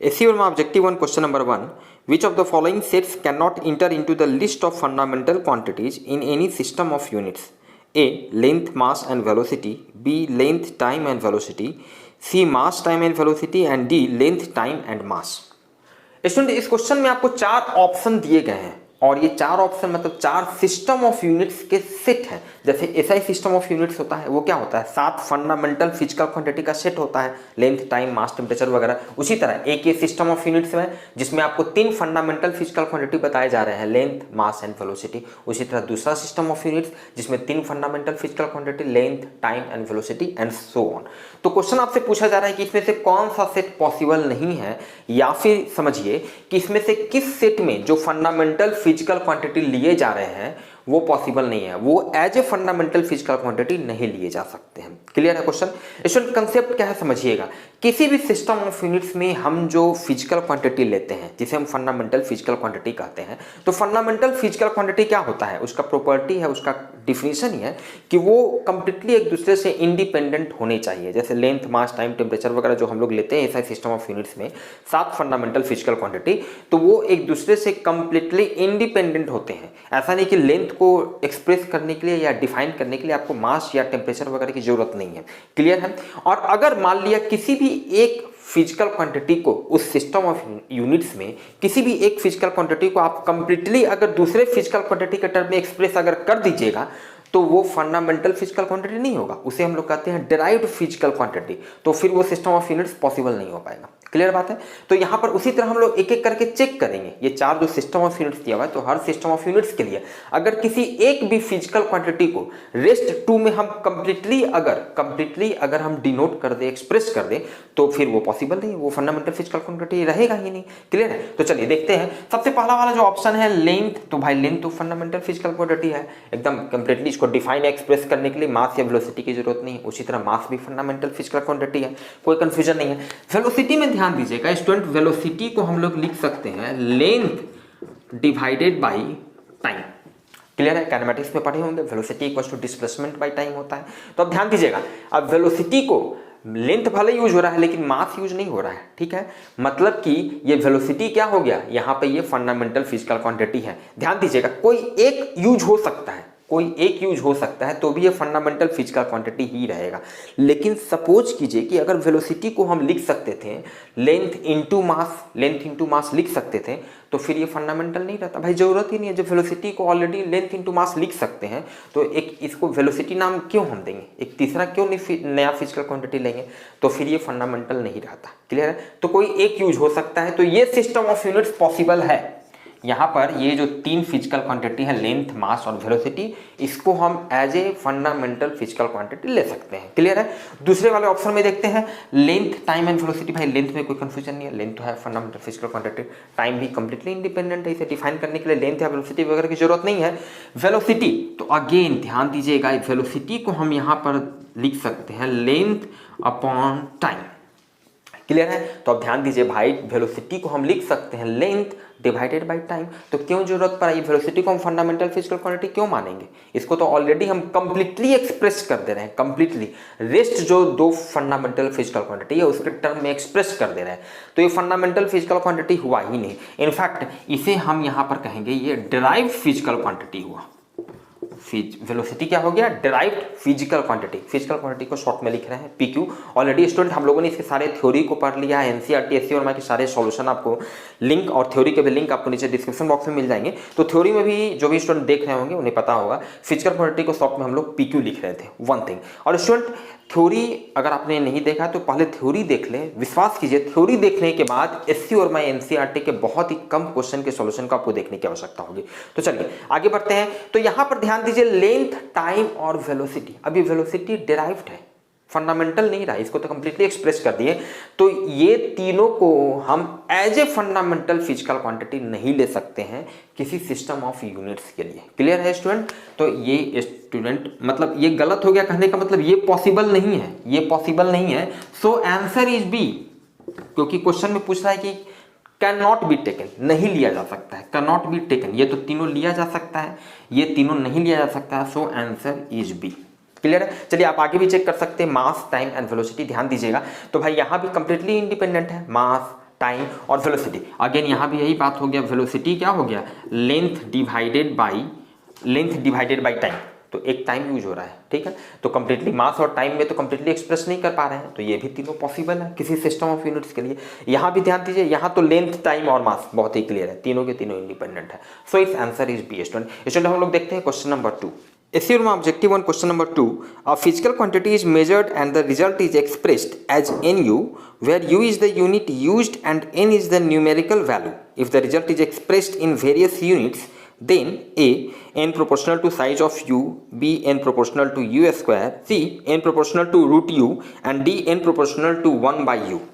SC और objective 1 question number 1, which of the following sets cannot enter into the list of fundamental quantities in any system of units? A. Length, mass and velocity. B. Length, time and velocity. C. Mass, time and velocity. And D. Length, time and mass. Student, इस question में आपको 4 option दिए गए हैं और ये 4 option मतलब 4 system of units के सेट हैं। जैसे एसआई सिस्टम ऑफ यूनिट्स होता है वो क्या होता है, 7 फंडामेंटल फिजिकल क्वांटिटी का सेट होता है, लेंथ, टाइम, मास, टेम्परेचर वगैरह। उसी तरह एक ये सिस्टम ऑफ यूनिट्स है जिसमें आपको 3 फंडामेंटल फिजिकल क्वांटिटी बताए जा रहे हैं, लेंथ, मास एंड वेलोसिटी। उसी तरह दूसरा सिस्टम ऑफ यूनिट्स जिसमें 3 fundamental physical quantity, length, time and velocity and so on. तो क्वेश्चन आपसे पूछा जा रहा है कि इसमें से कौन सा सेट पॉसिबल नहीं है, या फिर समझिए कि इसमें से किस सेट में जो फंडामेंटल फिजिकल क्वांटिटी लिए जा रहे हैं वो पॉसिबल नहीं है, वो as a fundamental physical quantity नहीं लिए जा सकते हैं। क्लियर है क्वेश्चन? स्टूडेंट, कंसेप्ट क्या है समझिएगा। किसी भी सिस्टम ऑफ यूनिट्स में हम जो फिजिकल क्वांटिटी लेते हैं जिसे हम फंडामेंटल फिजिकल क्वांटिटी कहते हैं, तो फंडामेंटल फिजिकल क्वांटिटी क्या होता है, उसका प्रॉपर्टी है, उसका डिफिनेशन ही है कि वो कंप्लीटली एक दूसरे से इंडिपेंडेंट होने चाहिए। जैसे लेंथ, मास, टाइम, टेम्परेचर वगैरह जो हम लोग लेते हैं ऐसा सिस्टम ऑफ यूनिट्स में 7 फंडामेंटल फिजिकल क्वांटिटी, तो वो एक दूसरे से कंप्लीटली इंडिपेंडेंट होते हैं। ऐसा नहीं कि लेंथ को एक्सप्रेस करने के लिए या डिफाइन करने के लिए आपको मास या टेम्परेचर वगैरह की जरूरत नहीं है। क्लियर है? और अगर मान लिया किसी भी एक फिजिकल क्वांटिटी को उस सिस्टम ऑफ यूनिट्स में किसी भी एक फिजिकल क्वांटिटी को आप कंप्लीटली अगर दूसरे फिजिकल क्वांटिटी के टर्म में एक्सप्रेस अगर कर दीजिएगा तो वो फंडामेंटल फिजिकल क्वांटिटी नहीं होगा, उसे हम लोग कहते हैं डिराइव्ड फिजिकल क्वांटिटी। तो फिर वो सिस्टम ऑफ यूनिट्स पॉसिबल नहीं हो पाएगा। क्लियर बात है? तो यहां पर उसी तरह हम लोग एक एक करके चेक करेंगे। ये 4 जो सिस्टम ऑफ यूनिट्स दिया हुआ है, तो हर सिस्टम ऑफ यूनिट्स के लिए अगर किसी एक भी फिजिकल क्वांटिटी को रेस्ट 2 में हम कंप्लीटली अगर हम डिनोट कर दे, एक्सप्रेस कर दे, तो फिर वो पॉसिबल नहीं, वो फंडामेंटल फिजिकल क्वांटिटी रहेगा ही नहीं। क्लियर है? तो चलिए देखते हैं। सबसे पहला वाला जो ऑप्शन है लेंथ, तो भाई लेंथ तो फंडामेंटल फिजिकल क्वांटिटी है एकदम कंप्लीटली। इसको डिफाइन एक्सप्रेस करने के लिए मास या वेलोसिटी की जरूरत नहीं है। उसी तरह मास भी फंडामेंटल फिजिकल क्वांटिटी है, कोई कंफ्यूजन नहीं है। वेलोसिटी में ध्यान दीजिएगा स्टूडेंट, वेलोसिटी को हम लोग लिख सकते हैं length divided by time. Clear है? काइनेमेटिक्स में पढ़े होंगे, velocity equals to displacement by time होता है। तो अब ध्यान दीजिएगा, अब वेलोसिटी को लेंथ भले यूज हो रहा है लेकिन मास यूज नहीं हो रहा है। ठीक है? मतलब कि ये वेलोसिटी क्या हो गया, यहां पे ये फंडामेंटल फिजिकल क्वांटिटी है। ध्यान दीजिएगा, कोई एक यूज हो सकता है, कोई एक यूज हो सकता है तो भी ये फंडामेंटल फिजिकल क्वांटिटी ही रहेगा। लेकिन सपोज कीजिए कि अगर वेलोसिटी को हम लिख सकते थे लेंथ इंटू मास लिख सकते थे, तो फिर ये फंडामेंटल नहीं रहता। भाई जरूरत ही नहीं है, जब वेलोसिटी को ऑलरेडी लेंथ इंटू मास लिख सकते हैं तो एक इसको वेलोसिटी नाम क्यों हम देंगे, एक तीसरा क्यों नहीं नया फिजिकल क्वांटिटी लेंगे, तो फिर ये फंडामेंटल नहीं रहता। क्लियर है? तो कोई एक यूज हो सकता है, तो ये सिस्टम ऑफ यूनिट्स पॉसिबल है। यहां पर ये जो 3 फिजिकल क्वांटिटी है लेंथ, मास और वेलोसिटी, इसको हम as a fundamental physical quantity ले सकते हैं। क्लियर है? दूसरे वाले ऑप्शन में देखते हैं लेंथ, टाइम एंड वेलोसिटी। भाई लेंथ में कोई कंफ्यूजन नहीं है, लेंथ तो है फंडामेंटल फिजिकल क्वांटिटी, टाइम भी कंप्लीटली इंडिपेंडेंट है, इसे डिफाइन करने के लिए लेंथ या वेलोसिटी वगैरह की जरूरत नहीं है। वेलोसिटी तो अगेन ध्यान दीजिएगा, वेलोसिटी को हम यहां पर लिख सकते हैं लेंथ अपॉन टाइम। क्लियर है? तो अब ध्यान दीजिए भाई, वेलोसिटी को हम लिख सकते हैं लेंथ डिवाइडेड बाय टाइम। तो क्यों जरूरत पड़ा, ये वेलोसिटी को हम फंडामेंटल फिजिकल क्वांटिटी क्यों मानेंगे, इसको तो ऑलरेडी हम कंप्लीटली एक्सप्रेस कर दे रहे हैं, कंप्लीटली रेस्ट जो 2 फंडामेंटल फिजिकल क्वांटिटी है उसके टर्म में एक्सप्रेस कर दे रहे हैं, तो ये फंडामेंटल फिजिकल क्वांटिटी हुआ ही नहीं। इनफैक्ट इसे हम यहां पर कहेंगे ये डिराइव्ड फिजिकल क्वांटिटी हुआ। वेलोसिटी क्या हो गया, derived physical quantity. Physical quantity को शॉर्ट में लिख रहे हैं पीक्यू। ऑलरेडी स्टूडेंट हम लोगों ने इसके सारे थ्योरी को पढ़ लिया है, एनसीईआरटी, एससी और के सारे सॉल्यूशन आपको लिंक और थ्योरी के भी लिंक आपको नीचे डिस्क्रिप्शन बॉक्स में मिल जाएंगे। तो थ्योरी में भी जो भी स्टूडेंट देख रहे होंगे उन्हें पता होगा फिजिकल क्वांटिटी को शॉर्ट में हम लोग पीक्यू लिख रहे थे, वन थिंग। और स्टूडेंट थ्योरी अगर आपने नहीं देखा तो पहले थ्योरी देख लें, विश्वास कीजिए थ्योरी देखने के बाद एससी और एनसीईआरटी के बहुत ही कम क्वेश्चन के सॉल्यूशन को आपको देखने की आवश्यकता होगी। तो चलिए आगे बढ़ते हैं। तो यहां पर ध्यान दीजिए लेंथ, टाइम और वेलोसिटी। अभी वेलोसिटी डिराइव्ड है, फंडामेंटल नहीं रहा, इसको तो कंप्लीटली एक्सप्रेस कर दिए। तो ये तीनों को हम as a fundamental physical quantity नहीं ले सकते हैं किसी सिस्टम ऑफ यूनिट्स के लिए। क्लियर है स्टूडेंट? तो ये स्टूडेंट मतलब ये गलत हो गया, कहने का मतलब ये पॉसिबल नहीं है, ये पॉसिबल नहीं है। सो आंसर इज बी, क्योंकि क्वेश्चन में पूछ रहा है कि कैन नॉट बी टेकन, नहीं लिया जा सकता है, कैन नॉट बी टेकन। ये तो तीनों लिया जा सकता है, ये तीनों नहीं लिया जा सकता है। So answer is B. Clear है? चलिए आप आगे भी चेक कर सकते हैं, मास, टाइम एंड वेलोसिटी। ध्यान दीजिएगा तो भाई यहां भी कंप्लीटली इंडिपेंडेंट है, मास, टाइम और वेलोसिटी। अगेन यहाँ भी यही बात हो गया, वेलोसिटी क्या हो गया, लेंथ डिवाइडेड बाई टाइम, तो एक टाइम यूज हो रहा है, ठीक है। तो कंप्लीटली मास और टाइम में तो कंप्लीटली एक्सप्रेस नहीं कर पा रहे हैं, तो ये भी तीनों पॉसिबल है किसी सिस्टम ऑफ यूनिट्स के लिए। यहाँ भी ध्यान दीजिए, यहाँ तो लेंथ, टाइम और मास बहुत ही क्लियर है, तीनों के तीनों इंडिपेंडेंट है। सो इस answer is B student. Student हम लोग देखते हैं question number 2। Assume objective on question number 2, a physical quantity is measured and the result is expressed as NU, where U is the unit used and N is the numerical value. If the result is expressed in various units, then A, n proportional to size of U, B, n proportional to U square, C, n proportional to root U, and D, n proportional to 1 by U.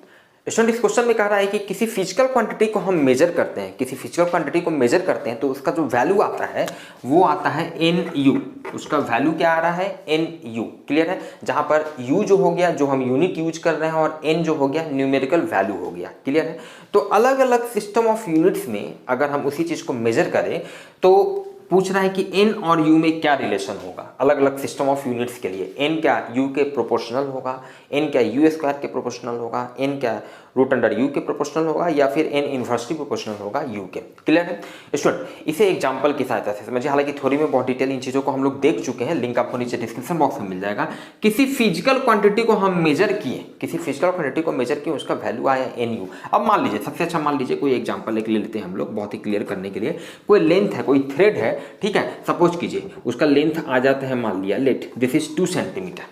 Student इस question में कह रहा है कि किसी physical quantity को हम major करते हैं, किसी फिजिकल क्वांटिटी को मेजर करते हैं तो उसका जो वैल्यू आता है वो आता है एन यू। उसका वैल्यू क्या आ रहा है, एन यू। क्लियर है, जहां पर यू जो हो गया, जो हम यूनिट यूज कर रहे हैं, और एन जो हो गया न्यूमेरिकल वैल्यू हो गया। क्लियर है, तो अलग अलग सिस्टम ऑफ यूनिट्स में अगर हम उसी चीज को मेजर करें तो पूछ रहा है कि n और u में क्या रिलेशन होगा। अलग अलग सिस्टम ऑफ यूनिट्स के लिए n क्या u के प्रोपोर्शनल होगा, n क्या u स्क्वायर के प्रोपोर्शनल होगा, n क्या रूट अंडर u के प्रोपोर्शनल होगा, या फिर n इन्वर्सली प्रोपोर्शनल होगा u के। क्लियर है स्टूडेंट, इसे एग्जांपल की सहायता से समझिए। हालांकि थ्योरी में बहुत डिटेल इन चीज़ों को हम लोग देख चुके हैं, लिंक आपको नीचे डिस्क्रिप्शन बॉक्स में मिल जाएगा। किसी फिजिकल क्वांटिटी को हम मेजर किए, किसी फिजिकल क्वांटिटी को मेजर किए, उसका वैल्यू आया एन यू। अब मान लीजिए, सबसे अच्छा मान लीजिए कोई एग्जाम्पल एक ले लेते हैं हम लोग, बहुत ही क्लियर करने के लिए। कोई लेंथ है, कोई थ्रेड है, ठीक है, सपोज कीजिए उसका लेंथ आ जाता है, मान लिया लेट दिस इज 2 सेंटीमीटर।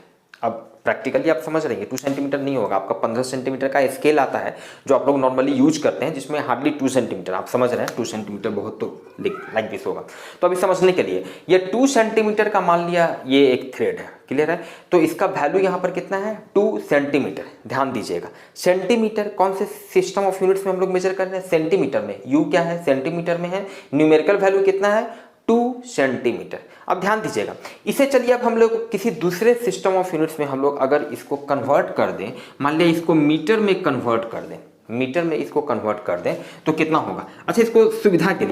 अब प्रैक्टिकली आप समझ रहे हैं 2 सेंटीमीटर नहीं होगा, आपका 15 सेंटीमीटर का स्केल आता है जो आप लोग नॉर्मली यूज करते हैं, जिसमें हार्डली 2 सेंटीमीटर, आप समझ रहे हैं 2 सेंटीमीटर बहुत तो लाइक दिस होगा। तो अभी समझने के लिए ये 2 सेंटीमीटर का मान लिया ये एक थ्रेड है। क्लियर है, तो इसका वैल्यू यहाँ पर कितना है, 2 सेंटीमीटर। ध्यान दीजिएगा, सेंटीमीटर कौन से सिस्टम ऑफ यूनिट्स में हम लोग मेजर कर रहे हैं, सेंटीमीटर में। यू क्या है, सेंटीमीटर में है, न्यूमेरिकल वैल्यू कितना है, 2 सेंटीमीटर। अब ध्यान दीजिएगा, इसे चलिए अब हम लोग किसी दूसरे सिस्टम ऑफ यूनिट्स में हम लोग अगर इसको कन्वर्ट कर दें, मान लिया इसको मीटर में कन्वर्ट कर दें, मीटर में इसको कन्वर्ट कर दें तो कितना होगा। अच्छा, इसको सुविधा के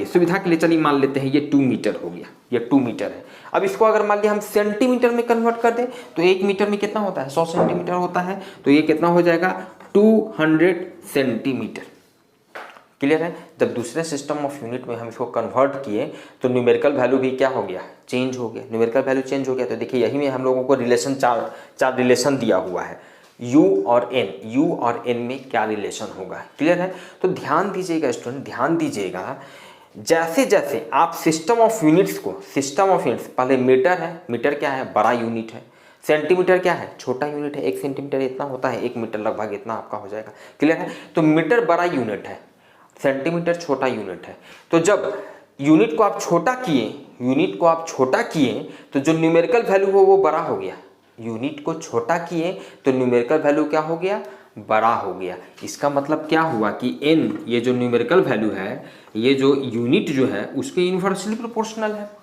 लिए चलिए मान लेते हैं ये 2 मीटर हो गया, ये 2 मीटर है। अब इसको अगर मान लिया हम सेंटीमीटर में कन्वर्ट कर दें तो 1 मीटर में कितना होता है, 100 सेंटीमीटर होता है, तो ये कितना हो जाएगा, 200 सेंटीमीटर। क्लियर है, जब दूसरे सिस्टम ऑफ यूनिट में हम इसको कन्वर्ट किए तो न्यूमेरिकल वैल्यू भी क्या हो गया, चेंज हो गया। न्यूमेरिकल वैल्यू चेंज हो गया तो देखिए यही में हम लोगों को रिलेशन चार रिलेशन दिया हुआ है, u और n में क्या रिलेशन होगा। क्लियर है, तो ध्यान दीजिएगा स्टूडेंट, ध्यान दीजिएगा, जैसे जैसे आप सिस्टम ऑफ यूनिट्स को, सिस्टम ऑफ यूनिट्स, पहले मीटर है, मीटर क्या है, बड़ा यूनिट है, सेंटीमीटर क्या है, छोटा यूनिट है, 1 सेंटीमीटर इतना होता है, 1 मीटर लगभग इतना आपका हो जाएगा। क्लियर है, तो मीटर बड़ा यूनिट है, सेंटीमीटर छोटा यूनिट है। तो जब यूनिट को आप छोटा किए तो जो न्यूमेरिकल वैल्यू हो वो बड़ा हो गया। यूनिट को छोटा किए तो न्यूमेरिकल वैल्यू क्या हो गया, बड़ा हो गया। इसका मतलब क्या हुआ कि n, ये जो न्यूमेरिकल वैल्यू है, ये जो यूनिट जो है उसके इन्वर्सली प्रोपोर्शनल है।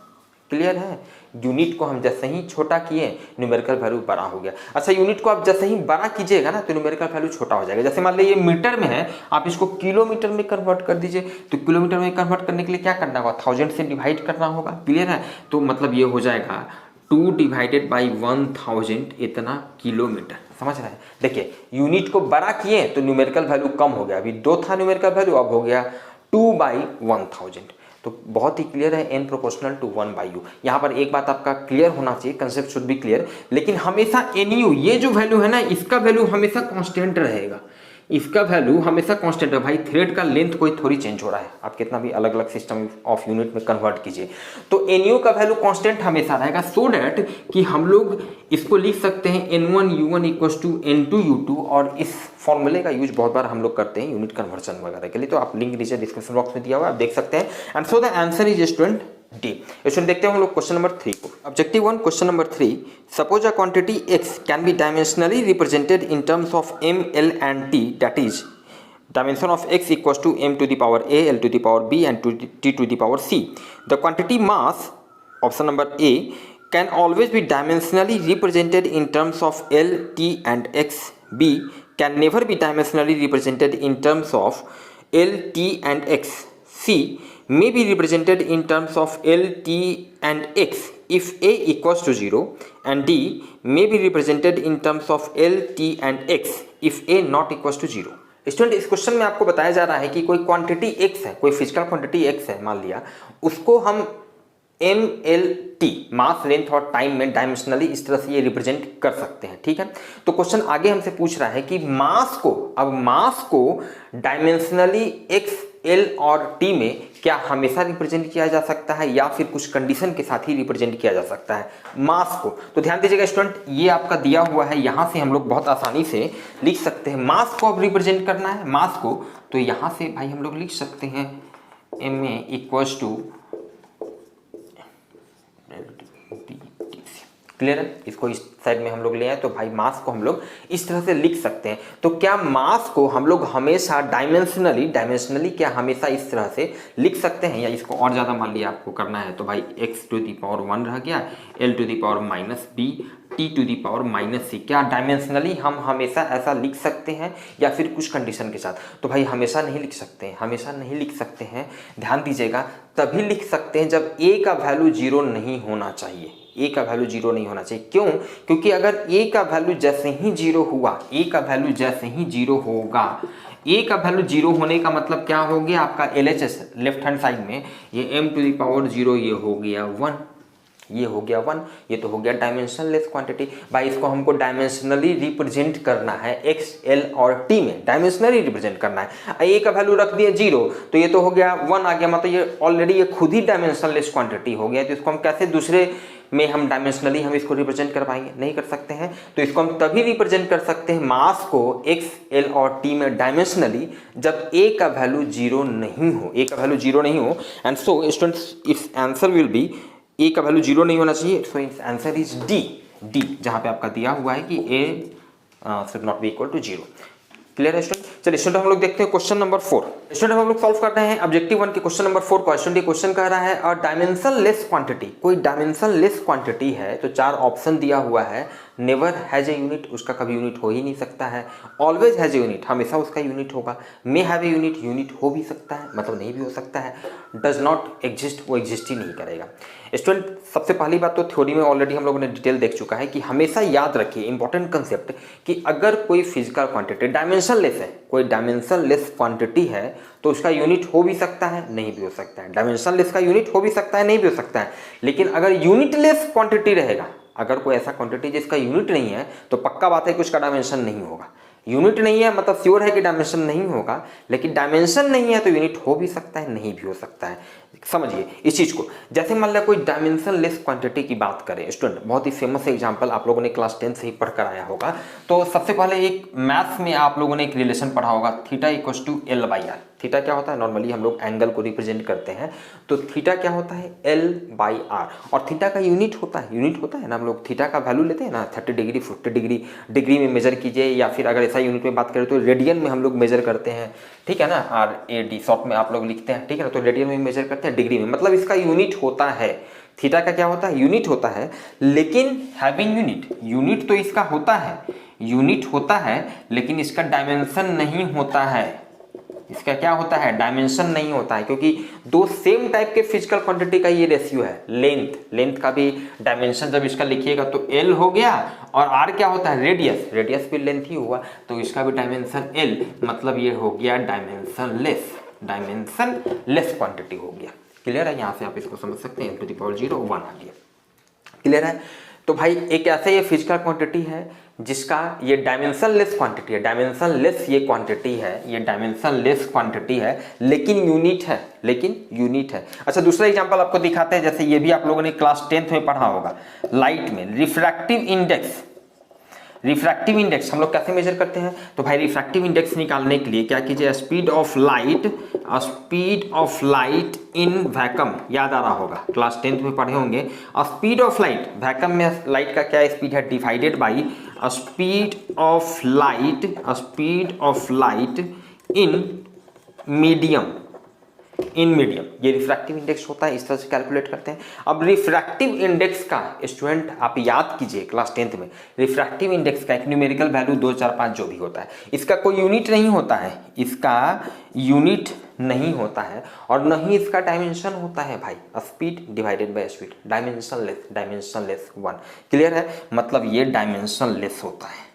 क्लियर है, यूनिट को हम जैसे ही छोटा किए न्यूमेरिकल वैल्यू बड़ा हो गया। अच्छा, यूनिट को आप जैसे ही बड़ा कीजिएगा ना तो न्यूमेरिकल वैल्यू छोटा हो जाएगा। जैसे मान लीजिए ये मीटर में है, आप इसको किलोमीटर में कन्वर्ट कर दीजिए, तो किलोमीटर में कन्वर्ट करने के लिए क्या करना होगा, 1000 से डिवाइड करना होगा। क्लियर है, तो मतलब ये हो जाएगा 2 डिवाइडेड बाई 1000 इतना किलोमीटर। समझ रहे हैं, देखिए यूनिट को बड़ा किए तो न्यूमेरिकल वैल्यू कम हो गया, अभी 2 था न्यूमेरिकल वैल्यू, अब हो गया 2/1000। तो बहुत ही क्लियर है, n प्रोपोर्शनल टू 1/u। यहाँ पर एक बात आपका क्लियर होना चाहिए, कंसेप्ट शुड बी क्लियर, लेकिन हमेशा nu ये जो वैल्यू है ना, इसका वैल्यू हमेशा कांस्टेंट रहेगा, इसका वैल्यू हमेशा कांस्टेंट है। भाई थ्रेड का लेंथ कोई थोड़ी चेंज हो रहा है, आप कितना भी अलग अलग सिस्टम ऑफ यूनिट में कन्वर्ट कीजिए, तो nu का वैल्यू कांस्टेंट हमेशा रहेगा, सो डैट कि हम लोग इसको लिख सकते हैं n1u1 इक्वल्स टू n2u2, और इस फॉर्मूले का यूज बहुत बार हम लोग करते हैं यूनिट कन्वर्जन वगैरह के लिए, तो आप लिंक नीचे डिस्क्रिप्शन बॉक्स में दिया हुआ आप देख सकते हैं। And so the answer is student D. इसमें देखते हैं हम लोग क्वेश्चन नंबर 3 को। Objective 1 question number 3, suppose a quantity x can be dimensionally represented in terms of m, l and t, that is dimension of x equals to m to the power a, l to the power b and t to the power c. The quantity mass, option number A, can always be dimensionally represented in terms of l, t and x. B can never be dimensionally represented in terms of l, t and x. C may be represented in terms of l, t and x if a equals to 0, and D may be represented in terms of l, t and x if a not equals to 0. Student इस question में आपको बताया जा रहा है कि कोई quantity x है, कोई फिजिकल क्वांटिटी x है मान लिया, उसको हम MLT मास लेंथ और टाइम में डायमेंशनली इस तरह से ये रिप्रेजेंट कर सकते हैं। ठीक है, तो क्वेश्चन आगे हमसे पूछ रहा है कि मास को डायमेंशनली x, L और T में क्या हमेशा रिप्रेजेंट किया जा सकता है या फिर कुछ कंडीशन के साथ ही रिप्रेजेंट किया जा सकता है मास को। तो ध्यान दीजिएगा स्टूडेंट, ये आपका दिया हुआ है, यहाँ से हम लोग बहुत आसानी से लिख सकते हैं। मास को अब रिप्रेजेंट करना है मास को, तो यहाँ से भाई हम लोग लिख सकते हैं MA इक्वल्स टू, क्लियर है। इसको इस साइड में हम लोग ले आए तो भाई मास को हम लोग इस तरह से लिख सकते हैं। तो क्या मास को हम लोग हमेशा डायमेंशनली क्या हमेशा इस तरह से लिख सकते हैं, या इसको और ज़्यादा मान लिया आपको करना है तो भाई x टू दी पावर 1 रह गया, L to the power minus b, T to the power minus c। क्या डायमेंशनली हम हमेशा ऐसा लिख सकते हैं या फिर कुछ कंडीशन के साथ? तो भाई हमेशा नहीं लिख सकते हैं, हमेशा नहीं लिख सकते हैं। ध्यान दीजिएगा, तभी लिख सकते हैं जब a का वैल्यू 0 नहीं होना चाहिए। a का वैल्यू 0 नहीं होना चाहिए, क्यों? क्योंकि अगर a का वैल्यू जैसे ही 0 हुआ, a का वैल्यू जैसे ही 0 होगा, a का वैल्यू 0 होने का मतलब क्या हो गया आपका LHS लेफ्ट हैंड साइड में, ये m टू द पावर 0 ये हो गया 1, ये हो गया 1, ये तो हो गया डायमेंशनलेस क्वांटिटी। भाई इसको हमको डायमेंशनली रिप्रेजेंट करना है x, L और T में, डायमेंशनली रिप्रेजेंट करना है। a का वैल्यू रख दिए 0 तो ये तो हो गया 1 आ गया, मतलब ये ऑलरेडी ये खुद ही डायमेंशनलेस क्वांटिटी हो गया। तो इसको हम कैसे दूसरे में हम डायमेंशनली हम इसको रिप्रेजेंट कर पाएंगे? नहीं कर सकते हैं। तो इसको हम तभी रिप्रेजेंट कर सकते हैं मास को x, L और T में डायमेंशनली जब a का वैल्यू 0 नहीं हो, a का वैल्यू 0 नहीं हो। And so students if answer will be, a का वैल्यू 0 नहीं होना चाहिए, so it's answer is D, जहां पे आपका दिया हुआ है कि a should not be equal to 0। Clear है स्टूडेंट? चलिए स्टूडेंट हम लोग देखते हैं क्वेश्चन नंबर 4। स्टूडेंट हम लोग सॉल्व कर रहे हैं ऑब्जेक्टिव 1 के क्वेश्चन नंबर 4 को। स्टूडेंट ये क्वेश्चन कह रहा है और डायमेंशनलेस क्वांटिटी, कोई डायमेंशनलेस क्वांटिटी है तो 4 ऑप्शन दिया हुआ है। नेवर हैज ए यूनिट, उसका कभी यूनिट हो ही नहीं सकता है। ऑलवेज हैज ए यूनिट, हमेशा उसका यूनिट होगा। May have a unit, unit हो भी सकता है मतलब नहीं भी हो सकता है। डज नॉट एग्जिस्ट, वो एग्जिस्ट ही नहीं करेगा। स्टूडेंट सबसे पहली बात तो थ्योरी में ऑलरेडी हम लोगों ने डिटेल देख चुका है कि हमेशा याद रखिए इंपॉर्टेंट कंसेप्ट कि अगर कोई फिजिकल क्वांटिटी डायमेंशनलेस है, कोई डायमेंशनलेस क्वांटिटी है तो उसका यूनिट हो भी सकता है नहीं भी हो सकता है। डायमेंशनलेस का यूनिट हो भी सकता है नहीं भी हो सकता है। लेकिन अगर यूनिटलेस क्वांटिटी रहेगा, अगर कोई ऐसा क्वांटिटी जिसका यूनिट नहीं है तो पक्का बात है कि उसका डायमेंशन नहीं होगा। यूनिट नहीं है मतलब श्योर है कि डायमेंशन नहीं होगा, लेकिन डायमेंशन नहीं है तो यूनिट हो भी सकता है नहीं भी हो सकता है। समझिए इस चीज को। जैसे मान लिया कोई डायमेंशनलेस क्वांटिटी की बात करें स्टूडेंट, बहुत ही फेमस एग्जांपल आप लोगों ने क्लास 10 से ही पढ़कर आया होगा। तो सबसे पहले एक मैथ्स में आप लोगों ने एक रिलेशन पढ़ा होगा, theta equals to L by R. Theta क्या होता है? नॉर्मली हम लोग एंगल को रिप्रेजेंट करते हैं, तो थीटा क्या होता है? L by R. और थीटा का यूनिट होता है ना, हम लोग थीटा का वैल्यू लेते हैं ना 30 डिग्री 40 डिग्री, डिग्री में मेजर कीजिए, या फिर अगर ऐसा यूनिट में बात करें तो रेडियन में हम लोग मेजर करते हैं, ठीक है ना, RAD शॉर्ट में आप लोग लिखते हैं, ठीक है ना। तो रेडियन में मेजर करते हैं, डिग्री में, मतलब इसका यूनिट होता है। थीटा का क्या होता है? यूनिट होता है। लेकिन हैविंग यूनिट तो इसका होता है, यूनिट होता है, लेकिन इसका डायमेंशन नहीं होता है। इसका क्या होता है? डायमेंशन नहीं होता है, क्योंकि दो सेम टाइप के फिजिकल क्वांटिटी का ये रेशियो है। लेंथ का भी डायमेंशन जब इसका लिखिएगा तो L हो गया, और R क्या होता है? रेडियस भी लेंथ ही हुआ, तो इसका भी डायमेंशन L, मतलब ये हो गया डायमेंशनलेस क्वांटिटी हो गया। क्लियर है? यहाँ से आप इसको समझ सकते हैं, टू द पावर 0 1 आ गया। क्लियर है? तो भाई एक ऐसे ये फिजिकल क्वांटिटी है जिसका ये डायमेंशनलेस क्वांटिटी है, ये डायमेंशनलेस क्वांटिटी है, लेकिन यूनिट है। अच्छा दूसरा एग्जांपल आपको दिखाते हैं, जैसे ये भी आप लोगों ने क्लास 10th में पढ़ा होगा, लाइट में रिफ्रैक्टिव इंडेक्स हम लोग कैसे मेजर करते हैं? तो भाई रिफ्रैक्टिव इंडेक्स निकालने के लिए क्या कीजिए, speed of light in vacuum, याद आ रहा होगा क्लास 10th में पढ़े होंगे। स्पीड ऑफ लाइट, वैक्यूम में लाइट का क्या स्पीड है? Divided by speed of light in medium, ये रिफ्रैक्टिव इंडेक्स होता है, इस तरह से कैलकुलेट करते हैं। अब रिफ्रैक्टिव इंडेक्स का स्टूडेंट आप याद कीजिए क्लास 10th में, रिफ्रैक्टिव इंडेक्स का एक न्यूमेरिकल वैल्यू 2 4 5 जो भी होता है, इसका कोई यूनिट नहीं होता है, और न ही इसका डायमेंशन होता है भाई। Speed divided by speed, dimensionless 1। Clear है? मतलब ये डायमेंशनलेस होता है,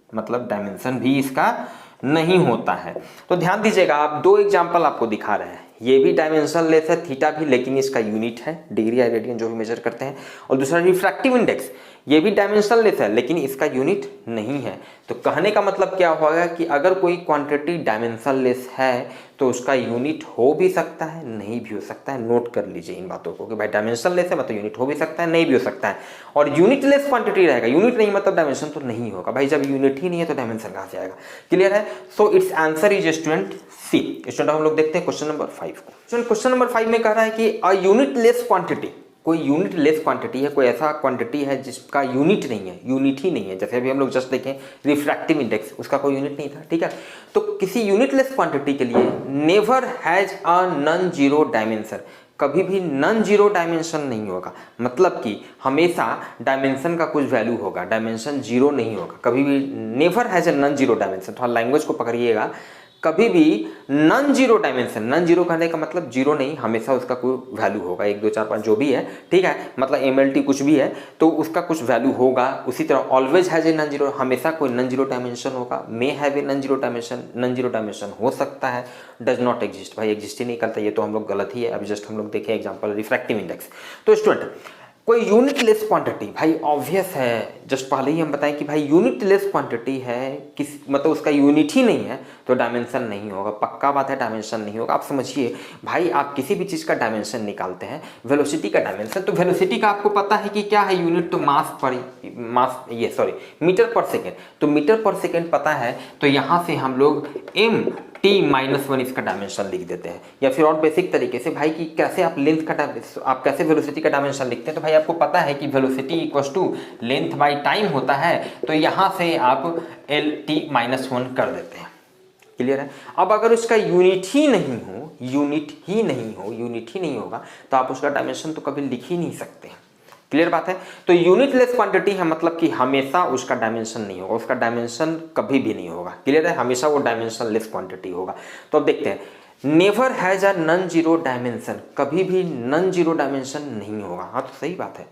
मतलब डायमेंशन भी इसका नहीं होता है। तो ध्यान दीजिएगा, आप दो एग्जाम्पल आपको दिखा रहे हैं, ये भी डायमेंशन लेस है थीटा भी, लेकिन इसका यूनिट है डिग्री या रेडियन जो भी मेजर करते हैं, और दूसरा रिफ्रैक्टिव इंडेक्स, ये भी डायमेंशन लेस है लेकिन इसका यूनिट नहीं है। तो कहने का मतलब क्या होगा कि अगर कोई क्वांटिटी डायमेंशन लेस है तो उसका यूनिट हो भी सकता है, नहीं भी हो सकता है। नोट कर लीजिए इन बातों को कि भाई डायमेंशन लेस है मतलब यूनिट हो भी सकता है, नहीं भी हो सकता है। और यूनिट लेस क्वांटिटी रहेगा, यूनिट नहीं मतलब डायमेंशन तो नहीं होगा। भाई जब यूनिट ही नहीं है तो डायमेंशन कहाँ से आएगा? क्लियर है? सो it's answer is student C. Student हम लोग देखते हैं क्वेश्चन नंबर 5 को। क्वेश्चन नंबर 5 में कह रहा है कि अ यूनिट लेस क्वांटिटी, कोई यूनिट लेस क्वांटिटी है, कोई ऐसा क्वांटिटी है जिसका यूनिट नहीं है, यूनिट ही नहीं है। जैसे अभी हम लोग जस्ट देखें रिफ्रैक्टिव इंडेक्स, उसका कोई यूनिट नहीं था, ठीक है। तो किसी यूनिट लेस क्वांटिटी के लिए never has a non zero dimension, कभी भी नॉन जीरो डायमेंशन नहीं होगा, मतलब कि हमेशा डायमेंशन का कुछ वैल्यू होगा, डायमेंशन जीरो नहीं होगा कभी भी। Never has a non zero dimension, थोड़ा लैंग्वेज को पकड़िएगा, कभी भी non zero dimension, non zero कहने का मतलब जीरो नहीं, हमेशा उसका कोई वैल्यू होगा, 1 2 4 5 जो भी है, ठीक है, मतलब MLT कुछ भी है तो उसका कुछ वैल्यू होगा। उसी तरह always has a non zero, हमेशा कोई नॉन जीरो डायमेंशन होगा। May have a non zero dimension, non zero dimension हो सकता है। डज नॉट एग्जिस्ट, भाई एग्जिस्ट ही नहीं करता, ये तो हम लोग गलत ही है। अभी जस्ट हम लोग देखें एग्जाम्पल रिफ्रैक्टिव इंडेक्स। तो स्टूडेंट कोई यूनिट लेस क्वांटिटी, भाई ऑब्वियस है, जस्ट पहले ही हम बताएं कि भाई यूनिट लेस क्वांटिटी है, किस मतलब उसका यूनिट ही नहीं है तो डायमेंशन नहीं होगा, पक्का बात है डायमेंशन नहीं होगा। आप समझिए भाई, आप किसी भी चीज़ का डायमेंशन निकालते हैं, वेलोसिटी का डायमेंशन, तो वेलोसिटी का आपको पता है कि क्या है यूनिट, तो मीटर पर सेकेंड, तो मीटर पर सेकेंड पता है, तो यहाँ से हम लोग mt-1 इसका डायमेंशन लिख देते हैं। या फिर और बेसिक तरीके से भाई कि कैसे आप लेंथ का आप कैसे वेलोसिटी का डायमेंशन लिखते हैं, तो भाई आपको पता है कि velocity equal to length by time होता है, तो यहाँ से आप lt-1 कर देते हैं। क्लियर है? अब अगर उसका यूनिट ही नहीं होगा तो आप उसका डायमेंशन तो कभी लिख ही नहीं सकते। क्लियर बात है? तो यूनिट लेस क्वांटिटी है मतलब कि हमेशा उसका डायमेंशन नहीं होगा, उसका डायमेंशन कभी भी नहीं होगा। क्लियर है? हमेशा वो डायमेंशन लेस क्वांटिटी होगा। तो अब देखते हैं, never has a non zero dimension, कभी भी नॉन जीरो डायमेंशन नहीं होगा। हाँ तो सही बात है,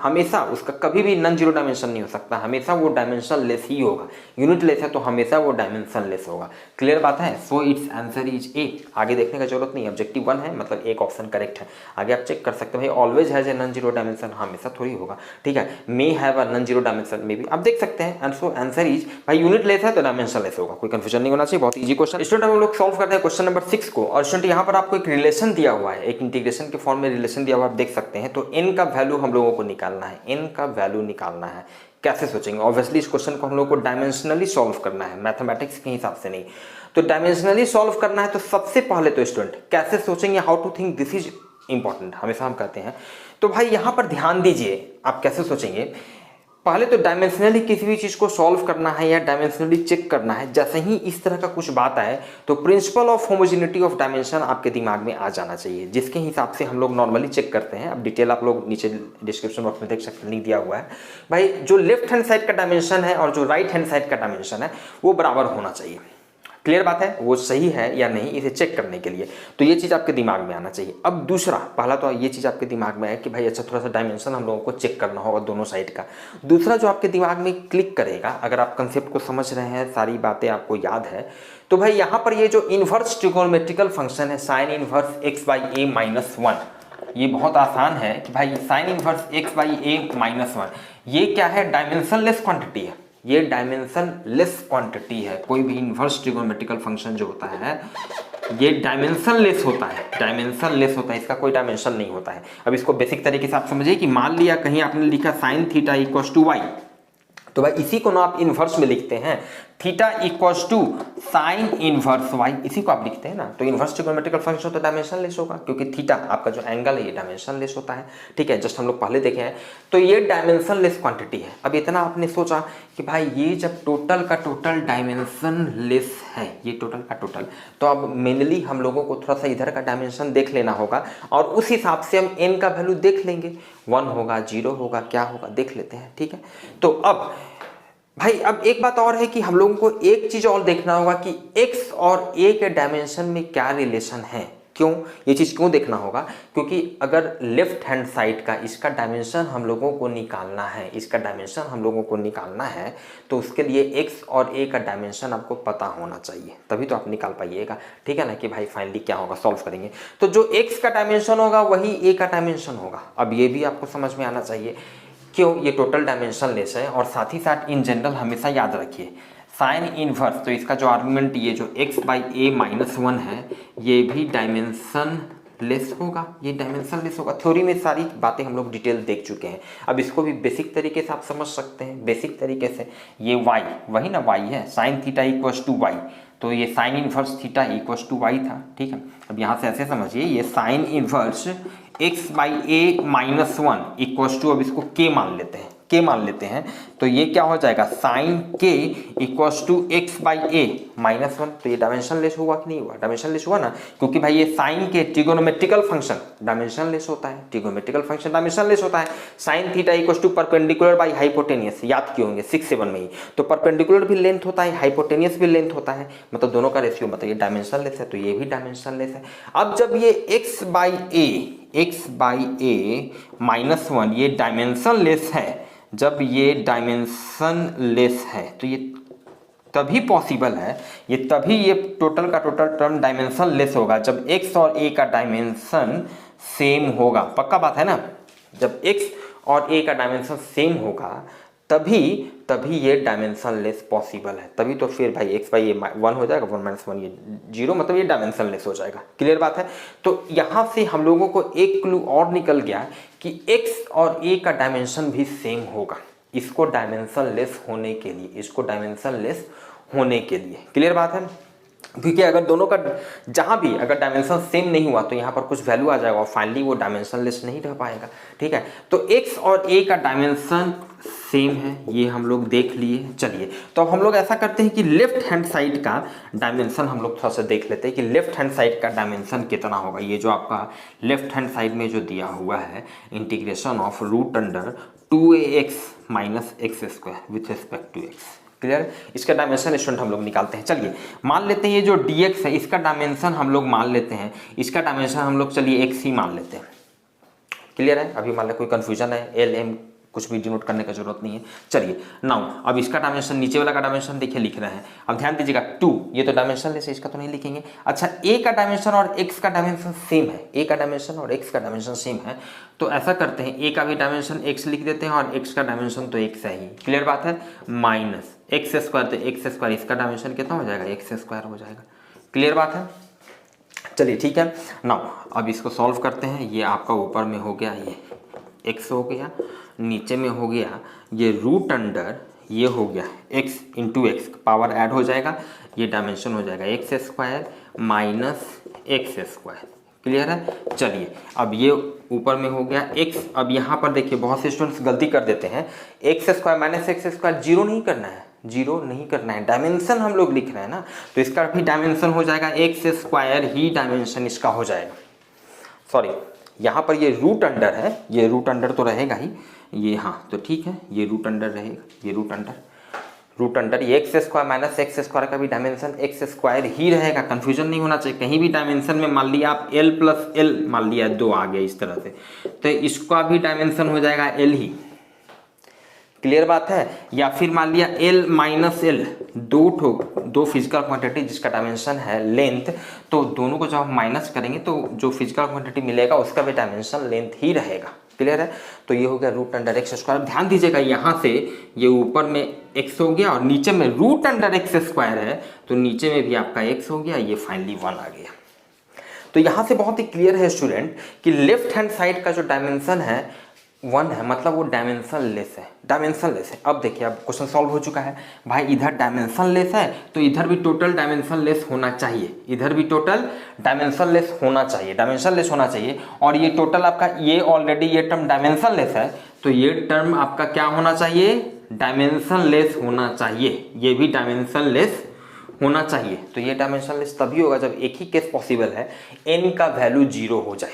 हमेशा उसका कभी भी नॉन जीरो डायमेंशन नहीं हो सकता, हमेशा वो डायमेंशन लेस ही होगा। यूनिट लेस है तो हमेशा वो डायमेंशन लेस होगा। क्लियर बात है? सो इट्स आंसर इज ए। आगे देखने का जरूरत नहीं, ऑब्जेक्टिव 1 है मतलब एक ऑप्शन करेक्ट है। आगे आप चेक कर सकते हैं, भाई always has a non zero dimension, हमेशा थोड़ी होगा, ठीक है। May have a non zero dimension, मे भी आप देख सकते हैं। एंड सो आंसर इज, भाई यूनिट लेस है तो डायमेंशन लेस होगा, कोई कंफ्यूजन नहीं होना चाहिए। बहुत ईजी क्वेश्चन। स्टूडेंट हम लोग सॉल्व करते हैं क्वेश्चन नंबर 6 को। और स्टूडेंट यहाँ पर आपको एक रिलेशन दिया हुआ है, एक इंटीग्रेशन के फॉर्म में रिलेशन दिया हुआ, आप देख सकते हैं। तो n का वैल्यू हम लोगों को निकालना है, n का वैल्यू निकालना है। कैसे सोचेंगे? ऑब्वियसली इस क्वेश्चन को हम लोग को डायमेंशनली सॉल्व करना है, मैथमेटिक्स के हिसाब से नहीं। तो डायमेंशनली सॉल्व करना है तो सबसे पहले तो स्टूडेंट कैसे सोचेंगे, how to think, this is important, हमेशा हम कहते हैं। तो भाई यहाँ पर ध्यान दीजिए, आप कैसे सोचेंगे। पहले तो डायमेंशनली किसी भी चीज़ को सॉल्व करना है या डायमेंशनली चेक करना है, जैसे ही इस तरह का कुछ बात आए तो principle of homogeneity of dimension आपके दिमाग में आ जाना चाहिए, जिसके हिसाब से हम लोग नॉर्मली चेक करते हैं। अब डिटेल आप लोग नीचे डिस्क्रिप्शन बॉक्स में देख सकते हैं, लिंक दिया हुआ है। भाई जो लेफ्ट हैंड साइड का डायमेंशन है और जो राइट हैंड साइड का डायमेंशन है वो बराबर होना चाहिए। क्लियर बात है? वो सही है या नहीं इसे चेक करने के लिए, तो ये चीज़ आपके दिमाग में आना चाहिए। अब दूसरा, पहला तो ये चीज़ आपके दिमाग में है कि भाई अच्छा थोड़ा सा डायमेंशन हम लोगों को चेक करना होगा दोनों साइड का। दूसरा जो आपके दिमाग में क्लिक करेगा, अगर आप कंसेप्ट को समझ रहे हैं, सारी बातें आपको याद है, तो भाई यहाँ पर ये जो इन्वर्स ट्रिगोनोमेट्रिकल फंक्शन है साइन इन्वर्स x/a-1, ये बहुत आसान है कि भाई साइन इन्वर्स x/a-1 ये क्या है? डायमेंशन लेस क्वांटिटी है, ये डायमेंशन लेस क्वांटिटी है। कोई भी इन्वर्स ट्रिगोनोमेट्रिकल फंक्शन जो होता है ये डायमेंशन लेस होता है, डायमेंशन लेस होता है, इसका कोई डायमेंशन नहीं होता है। अब इसको बेसिक तरीके से आप समझिए कि मान लिया कहीं आपने लिखा sine theta equals to Y, तो भाई इसी को ना आप इन्वर्स में लिखते हैं, theta equals to sine inverse Y, इसी को आप लिखते हैं ना। तो इन्वर्स ट्रिगोनोमेट्रिकल फंक्शन तो डायमेंशन लेस होगा, क्योंकि थीटा आपका जो एंगल है ये डायमेंशन लेस होता है, ठीक है। जस्ट हम लोग पहले देखे हैं, तो ये डायमेंशन लेस क्वांटिटी है। अब इतना आपने सोचा कि भाई ये जब टोटल का टोटल डायमेंशन लेस है, ये टोटल का टोटल, तो अब मेनली हम लोगों को थोड़ा सा इधर का डायमेंशन देख लेना होगा और उस हिसाब से हम n का वैल्यू देख लेंगे, 1 होगा, 0 होगा, क्या होगा देख लेते हैं, ठीक है। तो अब भाई अब एक बात और है कि हम लोगों को एक चीज और देखना होगा कि x और a के डायमेंशन में क्या रिलेशन है। क्यों, ये चीज़ क्यों देखना होगा, क्योंकि अगर लेफ्ट हैंड साइड का इसका डायमेंशन हम लोगों को निकालना है, इसका डायमेंशन हम लोगों को निकालना है, तो उसके लिए एक्स और ए का डायमेंशन आपको पता होना चाहिए, तभी तो आप निकाल पाइएगा। ठीक है ना, कि भाई फाइनली क्या होगा, सॉल्व करेंगे तो जो एक्स का डायमेंशन होगा वही ए का डायमेंशन होगा। अब ये भी आपको समझ में आना चाहिए, क्यों, ये टोटल डायमेंशन लेस है। और साथ ही साथ इन जनरल हमेशा याद रखिए साइन इनवर्स, तो इसका जो आर्गुमेंट ये जो x बाई ए माइनस 1 है ये भी डायमेंशन लेस होगा, ये डायमेंशन लेस होगा। थ्योरी में सारी बातें हम लोग डिटेल देख चुके हैं, अब इसको भी बेसिक तरीके से आप समझ सकते हैं। बेसिक तरीके से ये y वही ना y है, sine theta equals to Y, तो ये sine inverse theta equals to Y था। ठीक है, अब यहाँ से ऐसे समझिए ये sine inverse x by A minus 1 equals to, अब इसको k मान लेते हैं, k मान लेते हैं, तो ये क्या हो जाएगा sine k equals to X by A minus 1। तो ये डायमेंशन लेस हुआ कि नहीं हुआ, डायमेंशन लेस हुआ ना, क्योंकि भाई ये साइन के ट्रिगोनोमेट्रिकल फंक्शन डायमेंशन लेस होता है, ट्रिगोनोमेट्रिकल फंक्शन डायमेंशन लेस होता है। Sine theta equals to perpendicular by hypotenuse, याद किए होंगे 6-7 में ही, तो परपेंडिकुलर भी लेंथ होता है, हाइपोटेनियस भी लेंथ होता है, मतलब दोनों का रेशियो, मतलब ये डायमेंशन लेस है तो ये भी डायमेंशन लेस है। अब जब ये एक्स बाई ए माइनस 1 ये डायमेंशन लेस है, जब ये डायमेंशन लेस है तो ये तभी पॉसिबल है, ये तभी ये टोटल का टोटल टर्म डायमेंशन लेस होगा जब x और a का डायमेंशन सेम होगा। पक्का बात है ना, जब x और a का डायमेंशन सेम होगा तभी ये डायमेंशन लेस पॉसिबल है, तभी तो फिर भाई x बाई ए 1 हो जाएगा, 1 माइनस 1 ये 0, मतलब ये डायमेंशन लेस हो जाएगा। क्लियर बात है। तो यहाँ से हम लोगों को एक क्लू और निकल गया कि x और a का डायमेंशन भी सेम होगा, इसको डायमेंशन लेस होने के लिए, इसको डायमेंशन लेस होने के लिए। क्लियर बात है, क्योंकि अगर दोनों का जहाँ भी अगर डायमेंशन सेम नहीं हुआ तो यहाँ पर कुछ वैल्यू आ जाएगा और फाइनली वो डायमेंशन लेस नहीं रह पाएगा। ठीक है, तो x और a का डायमेंशन सेम है, ये हम लोग देख लिए। चलिए तो अब हम लोग ऐसा करते हैं कि लेफ्ट हैंड साइड का डायमेंशन हम लोग थोड़ा सा देख लेते हैं कि लेफ्ट हैंड साइड का डायमेंशन कितना होगा। ये जो आपका लेफ्ट हैंड साइड में जो दिया हुआ है integration of root under 2ax minus X square with respect to x। Clear, इसका डायमेंशन स्टूडेंट हम लोग निकालते हैं। चलिए मान लेते हैं ये जो dx है इसका डायमेंशन हम लोग मान लेते हैं, इसका डायमेंशन हम लोग चलिए x ही मान लेते हैं। क्लियर है, अभी मान लो कोई कंफ्यूजन है, एल एम कुछ भी डिनोट करने का जरूरत नहीं है। चलिए नाउ अब इसका डायमेंशन, नीचे वाला का डायमेंशन देखिए लिख रहे हैं, अब ध्यान दीजिएगा 2, ये तो डायमेंशन लेस है, इसका तो नहीं लिखेंगे। अच्छा a का डायमेंशन और x का डायमेंशन सेम है, a का डायमेंशन और x का डायमेंशन सेम है, तो ऐसा करते हैं a का भी डायमेंशन x लिख देते हैं और x का डायमेंशन तो x है ही। क्लियर बात है, माइनस एक्स स्क्वायर, तो एक्स स्क्वायर इसका डायमेंशन कितना हो जाएगा, एक्स स्क्वायर हो जाएगा। क्लियर बात है, चलिए ठीक है। नाउ अब इसको सॉल्व करते हैं, ये आपका ऊपर में हो गया ये x हो गया, नीचे में हो गया ये रूट अंडर, ये हो गया x into x, power add हो जाएगा, ये डायमेंशन हो जाएगा x square minus X square. Clear है, चलिए अब ये ऊपर में हो गया x। अब यहाँ पर देखिए बहुत से स्टूडेंट्स गलती कर देते हैं, x square minus X square zero नहीं करना है, जीरो नहीं करना है, डायमेंशन हम लोग लिख रहे हैं ना, तो इसका भी डायमेंशन हो जाएगा एक्स स्क्वायर ही डायमेंशन इसका हो जाएगा। सॉरी यहाँ पर ये रूट अंडर है, ये रूट अंडर तो रहेगा ही ये, हाँ तो ठीक है, ये रूट अंडर रहेगा, ये रूट अंडर ये x square minus X square का भी डायमेंशन एक्स स्क्वायर ही रहेगा। कंफ्यूजन नहीं होना चाहिए, कहीं भी डायमेंशन में मान लिया आप l प्लस एल मान लिया 2 आ गया इस तरह से, तो इसका भी डायमेंशन हो जाएगा l ही। क्लियर बात है, या फिर मान लिया l माइनस एल, दो फिजिकल क्वांटिटी जिसका डायमेंशन है लेंथ, तो दोनों को जब हम माइनस करेंगे तो जो फिजिकल क्वांटिटी मिलेगा उसका भी डायमेंशन लेंथ ही रहेगा। क्लियर है, तो ये हो गया रूट अंडर एक्स स्क्वायर। ध्यान दीजिएगा यहाँ से ये ऊपर में x हो गया और नीचे में रूट अंडर एक्स स्क्वायर है, तो नीचे में भी आपका x हो गया, ये फाइनली 1 आ गया। तो यहाँ से बहुत ही क्लियर है स्टूडेंट कि लेफ्ट हैंड साइड का जो डायमेंशन है 1 है, मतलब वो डायमेंशन लेस है, डायमेंशन लेस है। अब देखिए अब क्वेश्चन सॉल्व हो चुका है, भाई इधर डायमेंशन लेस है तो इधर भी टोटल डायमेंशन लेस होना चाहिए, इधर भी टोटल डायमेंशन लेस होना चाहिए, डायमेंशन लेस होना चाहिए। और ये टोटल आपका ये ऑलरेडी ये टर्म डायमेंशन लेस है, तो ये टर्म आपका क्या होना चाहिए, डायमेंशन लेस होना चाहिए, ये भी डायमेंशन लेस होना चाहिए। तो ये डायमेंशन लेस तभी होगा जब एक ही केस पॉसिबल है n का वैल्यू 0 हो जाए।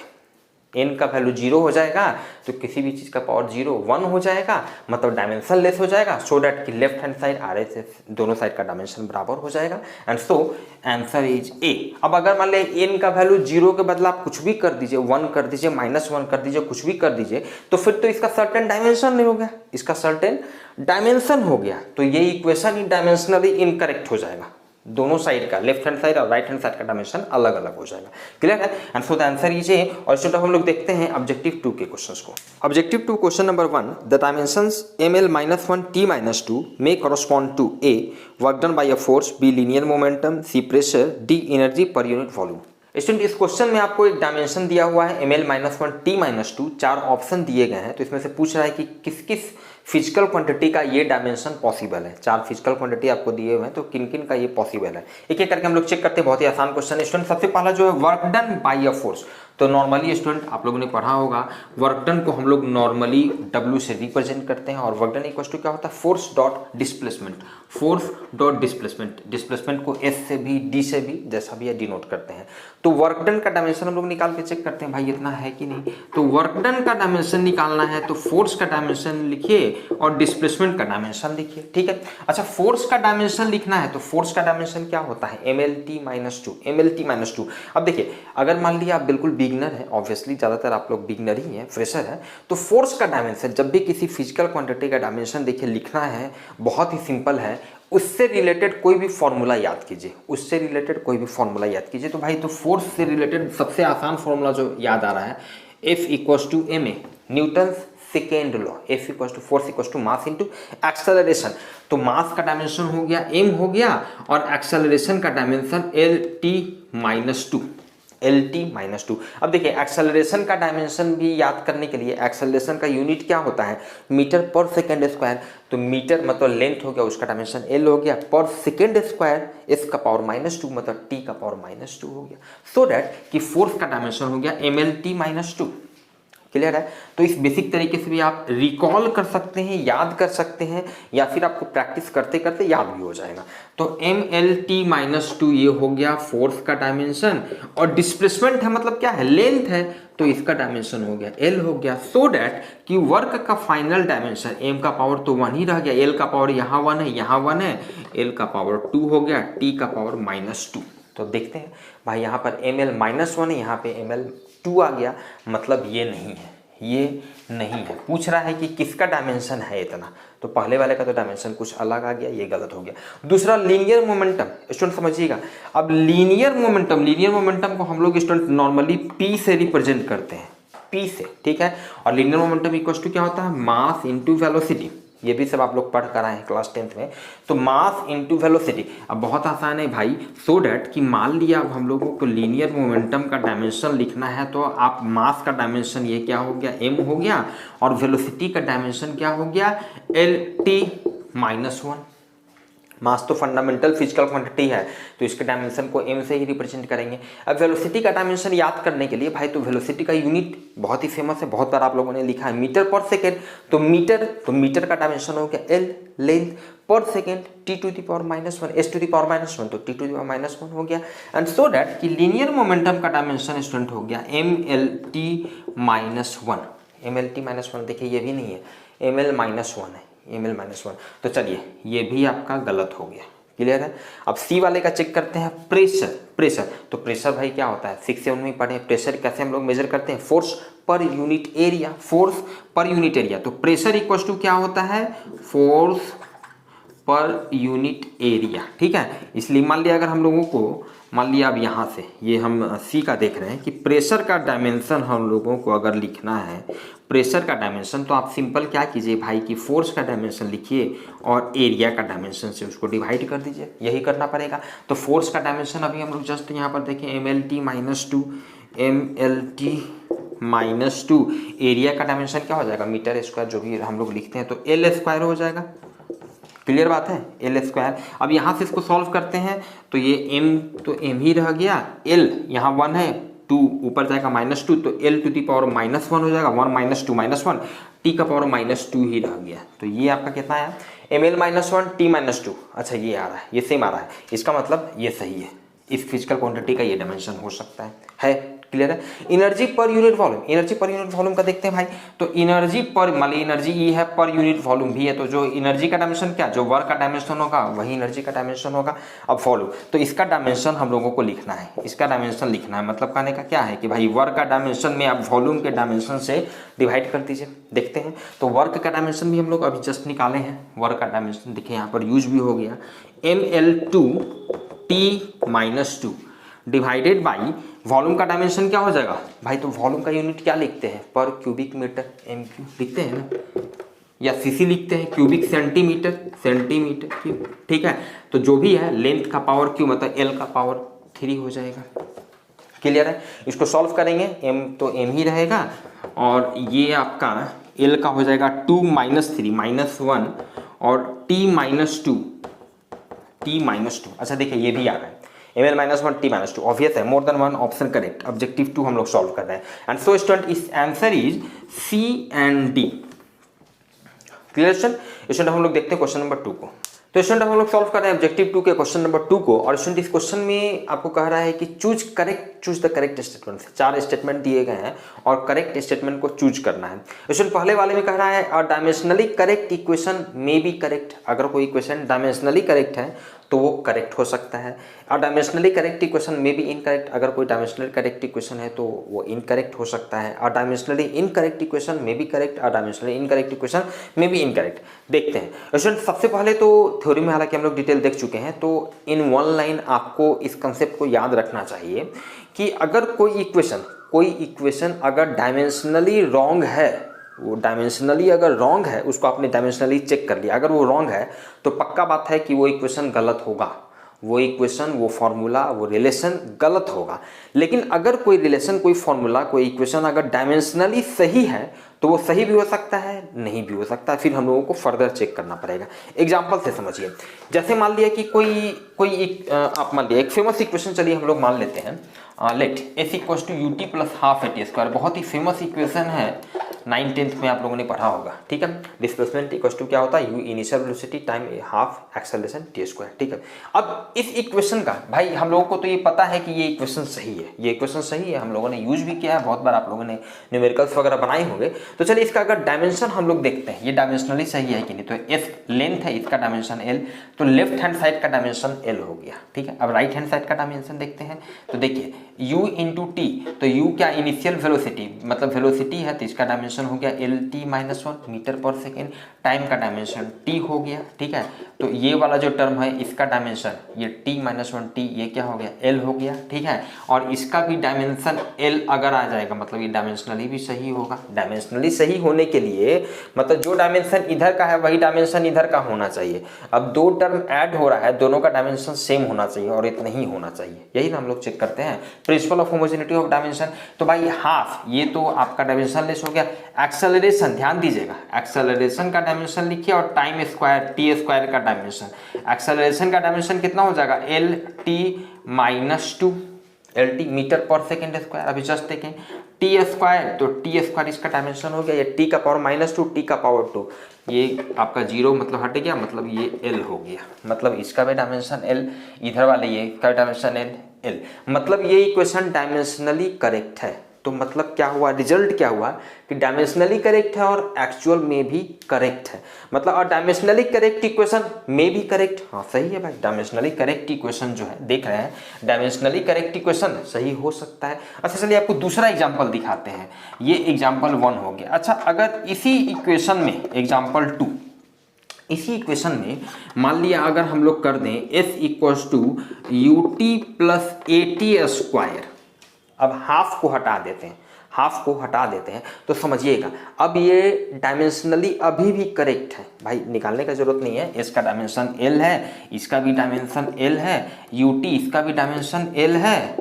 n का वैल्यू 0 हो जाएगा तो किसी भी चीज़ का पावर 0 1 हो जाएगा, मतलब डायमेंशन लेस हो जाएगा, सो डैट कि left hand side R S S दोनों साइड का डायमेंशन बराबर हो जाएगा, एंड सो आंसर इज ए। अब अगर मान लें n का वैल्यू 0 के बदला आप कुछ भी कर दीजिए, 1 कर दीजिए, -1 कर दीजिए, कुछ भी कर दीजिए, तो फिर तो इसका सर्टेन डायमेंशन नहीं हो गया, इसका सर्टेन डायमेंशन हो गया, तो ये इक्वेशन ही डायमेंशनली इनकरेक्ट हो जाएगा। दोनों साइड का, लेफ्ट हैंड साइड और राइट हैंड साइड का डायमेंशन अलग अलग हो जाएगा। क्लियर है? And so the answer is ए। और स्टूडेंट हम लोग देखते हैं ऑब्जेक्टिव 2 के क्वेश्चंस को। Objective 2 question number 1, the dimensions ml-1 t-2 may correspond to a work done by a force, b linear momentum, c pressure, d energy per unit volume। Student इस question में आपको एक डायमेंशन दिया हुआ है ml-1 t-2, 4 option दिए गए हैं, तो इसमें से पूछ रहा है कि किस किस फिजिकल क्वांटिटी का ये डायमेंशन पॉसिबल है। 4 फिजिकल क्वांटिटी आपको दिए हुए हैं, तो किन किन का ये पॉसिबल है, एक एक करके हम लोग चेक करते हैं। बहुत ही आसान क्वेश्चन है स्टूडेंट। सबसे पहला जो है work done by a force, तो नॉर्मली स्टूडेंट आप लोगों ने पढ़ा होगा वर्क डन को हम लोग नॉर्मली W से रिप्रेजेंट करते हैं, और वर्क डन इक्वल टू क्या होता है, force dot displacement, force dot displacement, displacement को S से भी D से भी जैसा भी है डिनोट करते हैं। तो वर्क डन का डायमेंशन हम लोग निकाल के चेक करते हैं भाई इतना है कि नहीं। तो वर्क डन का डायमेंशन निकालना है तो फोर्स का डायमेंशन लिखिए और डिस्प्लेसमेंट का डायमेंशन लिखिए, ठीक है। अच्छा, फोर्स का डायमेंशन लिखना है तो फोर्स का डायमेंशन क्या होता है, mlt-2, mlt-2। अब देखिए, अगर मान लिया आप बिल्कुल बिगनर है, ऑब्वियसली ज़्यादातर आप लोग बिगनर ही हैं, फ्रेशर है, तो फोर्स का डायमेंशन जब भी किसी फिजिकल क्वांटिटी का डायमेंशन देखिए लिखना है, बहुत ही सिंपल है, उससे रिलेटेड कोई भी फॉर्मूला याद कीजिए, उससे रिलेटेड कोई भी फॉर्मूला याद कीजिए। तो भाई तो फोर्स से रिलेटेड सबसे आसान फॉर्मूला जो याद आ रहा है, F = ma, Newton second law, F = force = mass into acceleration. तो मास का डायमेंशन हो गया m हो गया, और एक्सेलरेशन का डायमेंशन LT-2, LT-2। अब देखिए एक्सेलरेशन का डायमेंशन भी याद करने के लिए एक्सेलरेशन का यूनिट क्या होता है, मीटर पर सेकेंड स्क्वायर। तो मीटर मतलब लेंथ हो गया, उसका डायमेंशन L हो गया, पर सेकेंड स्क्वायर S का पावर -2 मतलब T का पावर -2 हो गया, सो डैट कि फोर्स का डायमेंशन हो गया mlt-2। क्लियर है? तो इस बेसिक तरीके से भी आप रिकॉल कर सकते हैं, याद कर सकते हैं, या फिर आपको प्रैक्टिस करते करते याद भी हो जाएगा। तो mlt-2 ये हो गया फोर्स का डायमेंशन, और डिस्प्लेसमेंट है मतलब क्या है, लेंथ है, तो इसका डायमेंशन हो गया L हो गया, सो डैट कि वर्क का फाइनल डायमेंशन, m का पावर तो 1 ही रह गया, L का पावर यहाँ 1 है, यहाँ 1 है, L का पावर 2 हो गया, T का पावर -2। तो देखते हैं भाई यहाँ पर ml-1 है, यहाँ पे ml-2 आ गया, मतलब ये नहीं है, ये नहीं है। पूछ रहा है कि किसका डायमेंशन है इतना, तो पहले वाले का तो डायमेंशन कुछ अलग आ गया, ये गलत हो गया। दूसरा लीनियर मोमेंटम, स्टूडेंट समझिएगा। अब लीनियर मोमेंटम को हम लोग स्टूडेंट नॉर्मली P से रिप्रेजेंट करते हैं, P से, ठीक है। और लीनियर मोमेंटम इक्वल टू क्या होता है, मास इंटू वेलोसिटी। ये भी सब आप लोग पढ़ कर आए हैं क्लास 10th में। तो मास इंटू वेलोसिटी, अब बहुत आसान है भाई, सो डैट कि मान लिया अब हम लोगों को लीनियर मोमेंटम का डायमेंशन लिखना है, तो आप मास का डायमेंशन ये क्या हो गया, m हो गया, और वेलोसिटी का डायमेंशन क्या हो गया, LT-1। मास तो फंडामेंटल फिजिकल क्वांटिटी है, तो इसके डायमेंशन को m से ही रिप्रेजेंट करेंगे। अब वेलोसिटी का डायमेंशन याद करने के लिए भाई, तो वेलोसिटी का यूनिट बहुत ही फेमस है, बहुत बार आप लोगों ने लिखा है, मीटर पर सेकेंड। तो मीटर का डायमेंशन हो गया L, लेंथ, पर सेकेंड T⁻⁻1, S⁻−1, तो T⁻−1 हो गया। एंड सो डैट कि लीनियर मोमेंटम का डायमेंशन स्टूडेंट हो गया mlt-1। mlt-1 देखिए ये भी नहीं है, ml-1 है, ml-1। तो चलिए ये भी आपका गलत हो गया। क्लियर है? अब सी वाले का चेक करते हैं, प्रेशर। तो प्रेशर भाई क्या होता है, 6 से 1 में पढ़े, प्रेशर कैसे हम लोग मेजर करते हैं, फोर्स पर यूनिट एरिया। तो प्रेशर इक्वल टू क्या होता है, फोर्स पर यूनिट एरिया, ठीक है। इसलिए मान लिया अगर हम लोगों को, मान लिया अब यहाँ से ये हम सी का देख रहे हैं कि प्रेशर का डायमेंशन हम लोगों को अगर लिखना है, प्रेशर का डायमेंशन, तो आप सिंपल क्या कीजिए भाई कि फोर्स का डायमेंशन लिखिए और एरिया का डायमेंशन से उसको डिवाइड कर दीजिए, यही करना पड़ेगा। तो फोर्स का डायमेंशन अभी हम लोग जस्ट यहाँ पर देखें mlt-2, एरिया का डायमेंशन क्या हो जाएगा, मीटर स्क्वायर जो भी हम लोग लिखते हैं, तो L² हो जाएगा। क्लियर बात है, L²। अब यहाँ से इसको सॉल्व करते हैं, तो ये m तो m ही रह गया, L यहाँ 1 है, 2 ऊपर जाएगा -2, तो L⁻⁻1 हो जाएगा, 1 - 2 -1, T का पावर -2 ही रह गया। तो ये आपका कितना है, ml-1 T-2। अच्छा ये आ रहा है, ये सेम आ रहा है, इसका मतलब ये सही है, इस फिजिकल क्वांटिटी का ये डायमेंशन हो सकता है क्लियर है। Energy per unit volume, energy per unit volume का देखते हैं भाई। तो एनर्जी पर, मान ली एनर्जी ई है, पर यूनिट वॉल्यूम भी है, तो जो एनर्जी का डायमेंशन क्या, जो वर्क का डायमेंशन होगा वही एनर्जी का डायमेंशन होगा। अब वॉल्यूम, तो इसका डायमेंशन हम लोगों को लिखना है, इसका डायमेंशन लिखना है। मतलब कहने का क्या है कि भाई वर्क का डायमेंशन में आप वॉल्यूम के डायमेंशन से डिवाइड कर दीजिए। देखते हैं, तो वर्क का डायमेंशन भी हम लोग अभी जस्ट निकाले हैं। वर्क का डायमेंशन देखिए यहाँ पर यूज भी हो गया, ml2T-2 डिवाइडेड बाई वॉल्यूम का डायमेंशन क्या हो जाएगा भाई। तो वॉल्यूम का यूनिट क्या लिखते हैं, पर क्यूबिक मीटर, MQ लिखते हैं ना, या सीसी लिखते हैं, क्यूबिक सेंटीमीटर, सेंटीमीटर क्यूब, ठीक है। तो जो भी है लेंथ का पावर क्यू मतलब L का पावर 3 हो जाएगा। क्लियर है। इसको सॉल्व करेंगे, M तो M ही रहेगा, और ये आपका L का हो जाएगा 2 - 3 -1 और T-2 अच्छा देखिए ये भी आ रहा है, ml-1 T-2 ऑब्वियस है, more than one option correct. Objective 2 हम लोग सॉल्व कर रहे हैं, एंड सो स्टूडेंट इस answer is C and D। Clear student, हम लोग देखते हैं क्वेश्चन नंबर 2 को। तो स्टूडेंट हम लोग सॉल्व कर रहे हैं ऑब्जेक्टिव 2 के क्वेश्चन नंबर 2 को, और स्टूडेंट इस क्वेश्चन में आपको कह रहा है कि choose the correct statement. 4 statement दिए गए हैं और करेक्ट स्टेटमेंट को चूज करना है। स्टूडेंट पहले वाले में कह रहा है a dimensionally correct equation may be correct. अगर कोई इक्वेशन डायमेंशनली करेक्ट है तो वो करेक्ट हो सकता है। और dimensionally correct equation may be incorrect, अगर कोई डायमेंशनली करेक्ट इक्वेशन है तो वो इनकरेक्ट हो सकता है। और dimensionally incorrect equation may be correct, और dimensionally incorrect equation may be incorrect. देखते हैं स्टूडेंट, सबसे पहले तो थ्योरी में हालांकि हम लोग डिटेल देख चुके हैं, तो इन वन लाइन आपको इस कंसेप्ट को याद रखना चाहिए कि अगर कोई इक्वेशन अगर डायमेंशनली रॉन्ग है, वो डायमेंशनली अगर रॉन्ग है, उसको आपने डायमेंशनली चेक कर लिया, अगर वो रॉन्ग है तो पक्का बात है कि वो इक्वेशन गलत होगा, वो इक्वेशन, वो फॉर्मूला, वो रिलेशन गलत होगा। लेकिन अगर कोई रिलेशन, कोई फॉर्मूला, कोई इक्वेशन अगर डायमेंशनली सही है तो वो सही भी हो सकता है, नहीं भी हो सकता है, फिर हम लोगों को फर्दर चेक करना पड़ेगा। एग्जाम्पल से समझिए, जैसे मान लिया कि आप मान लिया एक फेमस इक्वेशन, चलिए हम लोग मान लेते हैं लेट S = UT + ½ AT²। बहुत ही फेमस इक्वेशन है, 9th-10th में आप लोगों ने पढ़ा होगा, ठीक है। डिस्प्लेसमेंट इक्वल टू क्या होता है, u initial velocity time half acceleration t², ठीक है। अब इस इक्वेशन का भाई हम लोगों को तो ये पता है कि ये इक्वेशन सही है, ये इक्वेशन सही है, हम लोगों ने यूज भी किया है, बहुत बार आप लोगों ने न्यूमेरिकल्स वगैरह बनाए होंगे। तो चलिए इसका अगर डायमेंशन हम लोग देखते हैं, ये डायमेंशनली सही है कि नहीं। तो S लेंथ है, इसका डायमेंशन L, तो लेफ्ट हैंड साइड का डायमेंशन L हो गया, ठीक है। अब राइट हैंड साइड का डायमेंशन देखते हैं, तो देखिए u × t, तो u क्या इनिशियल वेलोसिटी मतलब वेलोसिटी है, तो इसका डायमेंशन हो गया LT-1 मीटर पर सेकेंड। टाइम का डायमेंशन t हो गया, ठीक है। तो ये वाला जो टर्म है इसका डायमेंशन ये T-1 t, ये क्या हो गया L हो गया, ठीक है। और इसका भी डायमेंशन L अगर आ जाएगा मतलब ये डायमेंशनली भी सही होगा। डायमेंशनली सही होने के लिए मतलब जो डायमेंशन इधर का है वही डायमेंशन इधर का होना चाहिए। अब दो टर्म ऐड हो रहा है, दोनों का डायमेंशन सेम होना चाहिए और इतना ही होना चाहिए, यही ना हम लोग चेक करते हैं, principle of homogeneity of dimension. तो भाई हाफ, ये तो आपका डायमेंशन लेस हो गया। एक्सेलरेशन ध्यान दीजिएगा, एक्सेलरेशन का डायमेंशन लिखिए और टाइम स्क्वायर T² का डायमेंशन। एक्सेलरेशन का डायमेंशन कितना हो जाएगा LT-2, LT मीटर पर सेकेंड स्क्वायर। अभी जस्ट देखें T², तो T² इसका डायमेंशन हो गया, ये T⁻², T⁻2, ये आपका 0 मतलब हट गया, मतलब ये L हो गया, मतलब इसका भी डायमेंशन L, इधर वाले ये इसका डायमेंशन L, मतलब ये इक्वेशन डायमेंशनली करेक्ट है। तो मतलब क्या हुआ, रिजल्ट क्या हुआ कि डायमेंशनली करेक्ट है और एक्चुअल में भी करेक्ट है। मतलब और डायमेंशनली करेक्ट इक्वेशन में भी करेक्ट, हाँ सही है भाई, डायमेंशनली करेक्ट इक्वेशन जो है देख रहे हैं, डायमेंशनली करेक्ट इक्वेशन सही हो सकता है। अच्छा चलिए आपको दूसरा एग्जांपल दिखाते हैं, ये एग्जांपल 1 हो गया। अच्छा अगर इसी इक्वेशन में एग्जांपल 2, इसी इक्वेशन में मान लिया अगर हम लोग कर दें S = UT + AT², अब हाफ को हटा देते हैं, तो समझिएगा अब ये डायमेंशनली अभी भी करेक्ट है भाई, निकालने का जरूरत नहीं है। इसका डायमेंशन L है, इसका भी डायमेंशन L है, UT इसका भी डायमेंशन L है,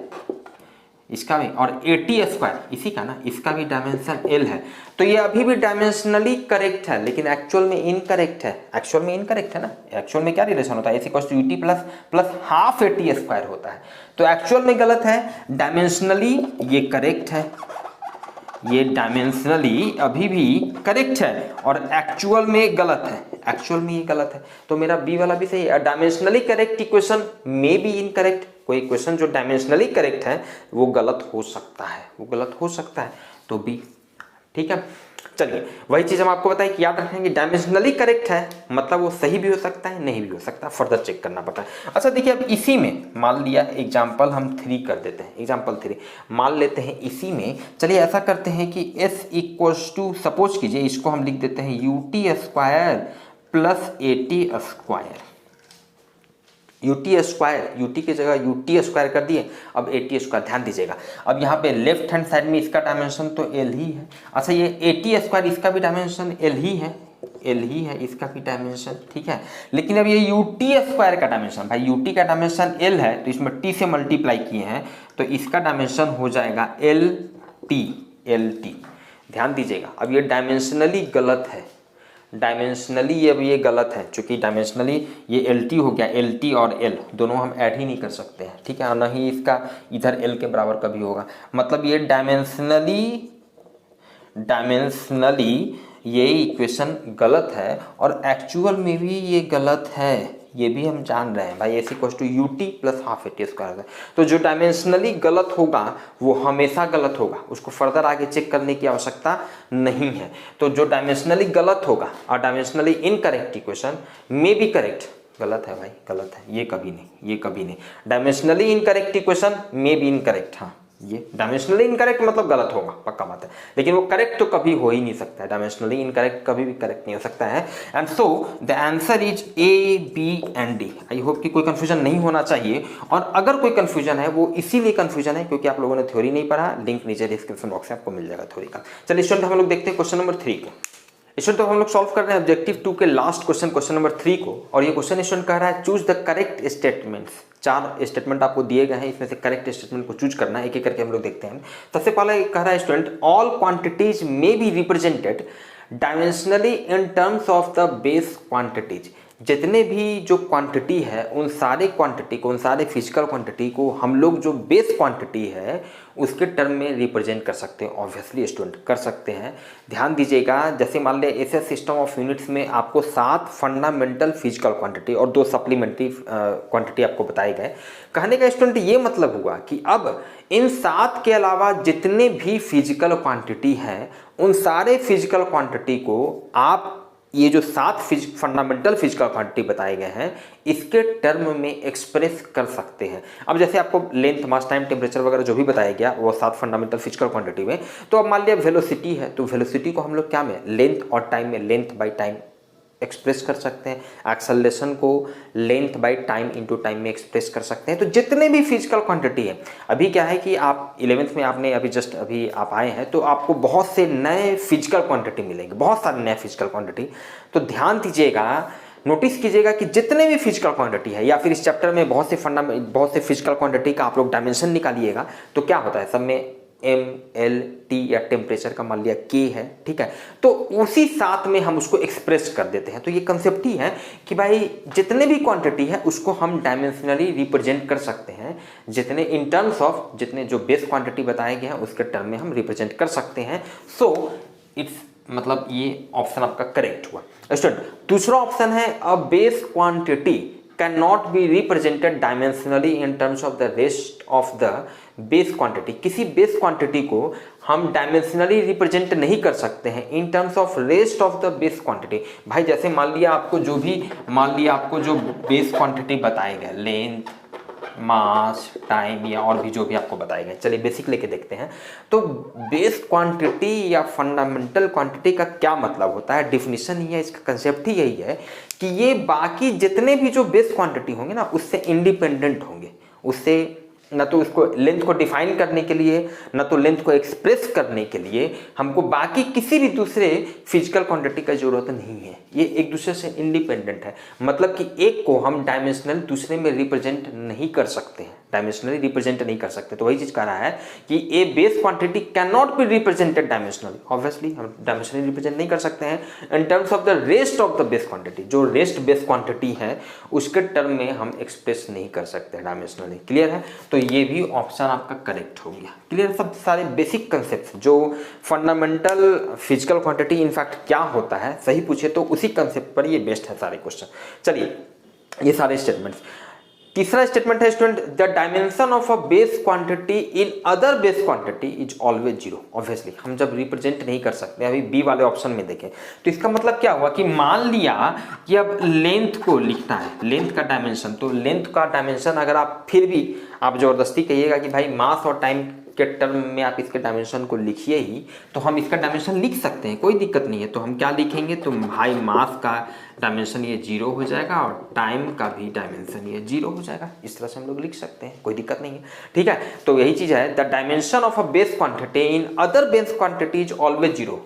इसका भी, और AT² इसी का ना, इसका भी डायमेंशन L है। तो ये अभी भी डायमेंशनली करेक्ट है, लेकिन एक्चुअल में इनकरेक्ट है। एक्चुअल में इनकरेक्ट है ना, एक्चुअल में क्या रिलेशन होता है, S = UT + ½ AT² होता है। तो एक्चुअल में गलत है, डायमेंशनली ये करेक्ट है, ये डायमेंशनली अभी भी करेक्ट है और एक्चुअल में गलत है, एक्चुअल में ये गलत है। तो मेरा बी वाला भी सही है, dimensionally correct equation may be incorrect, कोई क्वेश्चन जो डायमेंशनली करेक्ट है वो गलत हो सकता है, वो गलत हो सकता है, तो बी। ठीक है, चलिए वही चीज़ हम आपको बताएं कि याद रखेंगे डायमेंशनली करेक्ट है मतलब वो सही भी हो सकता है, नहीं भी हो सकता, फर्दर चेक करना पड़ता है। अच्छा देखिए, अब इसी में मान लिया एग्जाम्पल हम 3 कर देते हैं, एग्जाम्पल 3 मान लेते हैं इसी में। चलिए ऐसा करते हैं कि s इक्वल्स टू, सपोज कीजिए इसको हम लिख देते हैं UT square plus eighty square. UT square, UT की जगह यूटी स्क्वायर कर दिए, अब एटी स्क्वायर। ध्यान दीजिएगा, अब यहाँ पे लेफ्ट हैंड साइड में इसका डायमेंशन तो एल ही है। अच्छा ये एटी स्क्वायर इसका भी डायमेंशन एल ही है, एल ही है इसका भी डायमेंशन, ठीक है। लेकिन अब ये यूटी स्क्वायर का डायमेंशन, भाई यूटी का डायमेंशन एल है तो इसमें टी से मल्टीप्लाई किए हैं तो इसका डायमेंशन हो जाएगा एल टी, एल टी। ध्यान दीजिएगा, अब ये डायमेंशनली गलत है, डायमेंशनली अब ये गलत है, चूंकि डायमेंशनली ये एल टी हो गया, एल टी और एल दोनों हम ऐड ही नहीं कर सकते हैं, ठीक है, और ना ही इसका इधर एल के बराबर कभी होगा। मतलब ये डायमेंशनली ये इक्वेशन गलत है और एक्चुअल में भी ये गलत है, ये भी हम जान रहे हैं भाई। S equal to U T plus half A T square है, तो जो डायमेंशनली गलत होगा वो हमेशा गलत होगा, उसको फर्दर आगे चेक करने की आवश्यकता नहीं है। तो जो डायमेंशनली गलत होगा और डायमेंशनली इनकरेक्ट इक्वेशन में भी करेक्ट, गलत है भाई, गलत है, ये कभी नहीं, ये कभी नहीं। डायमेंशनली इनकरेक्ट इक्वेशन में भी इनकरेक्ट, हाँ ये डायमेंशनली इनकरेक्ट मतलब गलत होगा, पक्का बात है, लेकिन वो करेक्ट तो कभी हो ही नहीं सकता है, डायमेंशनली इनकरेक्ट कभी भी करेक्ट नहीं हो सकता है। And so the answer is A, B and D. I hope कि कोई कंफ्यूजन नहीं होना चाहिए, और अगर कोई कंफ्यूजन है वो इसीलिए कंफ्यूजन है क्योंकि आप लोगों ने थ्योरी नहीं पढ़ा। लिंक नीचे डिस्क्रिप्शन बॉक्स में आपको मिल जाएगा थ्योरी का। चलिए स्टूडेंट हम लोग देखते हैं क्वेश्चन नंबर 3 को। स्टूडेंट तो हम लोग सॉल्व कर रहे हैं ऑब्जेक्टिव 2 के लास्ट क्वेश्चन, क्वेश्चन नंबर 3 को, और ये क्वेश्चन स्टूडेंट कह रहा है choose the correct statements. 4 statement आपको दिए गए हैं, इसमें से करेक्ट स्टेटमेंट को चूज करना है, एक एक करके हम लोग देखते हैं। सबसे पहले कह रहा है स्टूडेंट ऑल क्वांटिटीज में B represented dimensionally in terms of the base quantities. जितने भी जो क्वांटिटी है उन सारे क्वांटिटी को, उन सारे फिजिकल क्वांटिटी को हम लोग जो बेस क्वांटिटी है उसके टर्म में रिप्रेजेंट कर सकते हैं। ऑब्वियसली स्टूडेंट कर सकते हैं। ध्यान दीजिएगा, जैसे मान लिया ऐसे सिस्टम ऑफ यूनिट्स में आपको 7 फंडामेंटल फिजिकल क्वांटिटी और 2 सप्लीमेंट्री क्वांटिटी आपको बताए गए। कहने का स्टूडेंट ये मतलब हुआ कि अब इन 7 के अलावा जितने भी फिजिकल क्वांटिटी हैं उन सारे फिजिकल क्वांटिटी को आप ये जो 7 फंडामेंटल फिजिकल क्वांटिटी बताए गए हैं इसके टर्म में एक्सप्रेस कर सकते हैं। अब जैसे आपको लेंथ, मास, टाइम, टेम्परेचर वगैरह जो भी बताया गया वो 7 फंडामेंटल फिजिकल क्वांटिटी में, तो अब मान लिया वेलोसिटी है तो वेलोसिटी को हम लोग क्या में, लेंथ और टाइम में, लेंथ बाई टाइम एक्सप्रेस कर सकते हैं। एक्सेलरेशन को length by time into time में एक्सप्रेस कर सकते हैं। तो जितने भी फिजिकल क्वांटिटी है, अभी क्या है कि आप 11th में आपने अभी जस्ट अभी आप आए हैं तो आपको बहुत से नए फिजिकल क्वांटिटी मिलेंगे, बहुत सारे नए फिजिकल क्वांटिटी। तो ध्यान दीजिएगा, नोटिस कीजिएगा कि जितने भी फिजिकल क्वांटिटी है या फिर इस चैप्टर में बहुत से फिजिकल क्वांटिटी का आप लोग डायमेंशन निकालिएगा तो क्या होता है, सब में एम, एल, टी या टेम्परेचर का मान लिया के है, ठीक है, तो उसी साथ में हम उसको एक्सप्रेस कर देते हैं। तो ये कंसेप्ट ही है कि भाई जितने भी क्वांटिटी है उसको हम डायमेंशनली रिप्रेजेंट कर सकते हैं, जितने इन टर्म्स ऑफ जितने जो बेस क्वांटिटी बताए गए हैं उसके टर्म में हम रिप्रेजेंट कर सकते हैं। सो इट्स मतलब ये ऑप्शन आपका करेक्ट हुआ। स्टूडेंट दूसरा ऑप्शन है अ base quantity can not be represented dimensionally in terms of the rest of the base quantity. किसी बेस क्वांटिटी को हम डायमेंशनली रिप्रेजेंट नहीं कर सकते हैं in terms of rest of the base quantity. भाई जैसे मान लिया आपको जो बेस क्वांटिटी बताए गए, लेंथ, मास, टाइम या और भी जो भी आपको बताए गए, चलिए बेसिक लेके देखते हैं। तो बेस क्वांटिटी या फंडामेंटल क्वांटिटी का क्या मतलब होता है, डिफिनीशन ही है, इसका कंसेप्ट ही यही है कि ये बाकी जितने भी जो बेस क्वांटिटी होंगे ना उससे इंडिपेंडेंट होंगे, उससे न तो उसको लेंथ को डिफाइन करने के लिए न तो लेंथ को एक्सप्रेस करने के लिए हमको बाकी किसी भी दूसरे फिजिकल क्वांटिटी का जरूरत नहीं है। ये एक दूसरे से इंडिपेंडेंट है, मतलब कि एक को हम डायमेंशनल दूसरे में रिप्रेजेंट नहीं कर सकते हैं, डायमेंशनली रिप्रेजेंट नहीं कर सकते। तो वही चीज कह रहा है कि a base quantity can not be represented dimensionally. Obviously हम डायमेंशनली रिप्रेजेंट नहीं कर सकते हैं in terms of the rest of the base quantity. जो रेस्ट बेस क्वांटिटी है उसके टर्म में हम एक्सप्रेस नहीं कर सकते डायमेंशनली। क्लियर है? तो ये भी ऑप्शन आपका करेक्ट हो गया। क्लियर? सब सारे बेसिक कंसेप्ट जो फंडामेंटल फिजिकल क्वांटिटी इनफैक्ट क्या होता है सही पूछे तो उसी कंसेप्ट पर ये बेस्ड है सारे क्वेश्चन। चलिए ये सारे स्टेटमेंट्स तीसरा स्टेटमेंट है student, the dimension of a base quantity in other base quantity is always zero. Obviously हम जब रिप्रेजेंट नहीं कर सकते, अभी बी वाले ऑप्शन में देखें तो इसका मतलब क्या हुआ कि मान लिया कि अब लेंथ को लिखना है, लेंथ का डायमेंशन, तो लेंथ का डायमेंशन अगर आप फिर भी आप जबरदस्ती कहिएगा कि भाई मास और टाइम के टर्म में आप इसके डायमेंशन को लिखिए ही, तो हम इसका डायमेंशन लिख सकते हैं, कोई दिक्कत नहीं है। तो हम क्या लिखेंगे, तो भाई मास का डायमेंशन ये जीरो हो जाएगा और टाइम का भी डायमेंशन ये जीरो हो जाएगा। इस तरह से हम लोग लिख सकते हैं, कोई दिक्कत नहीं है, ठीक है। तो यही चीज़ है, the dimension of a base quantity in other base quantity is always zero,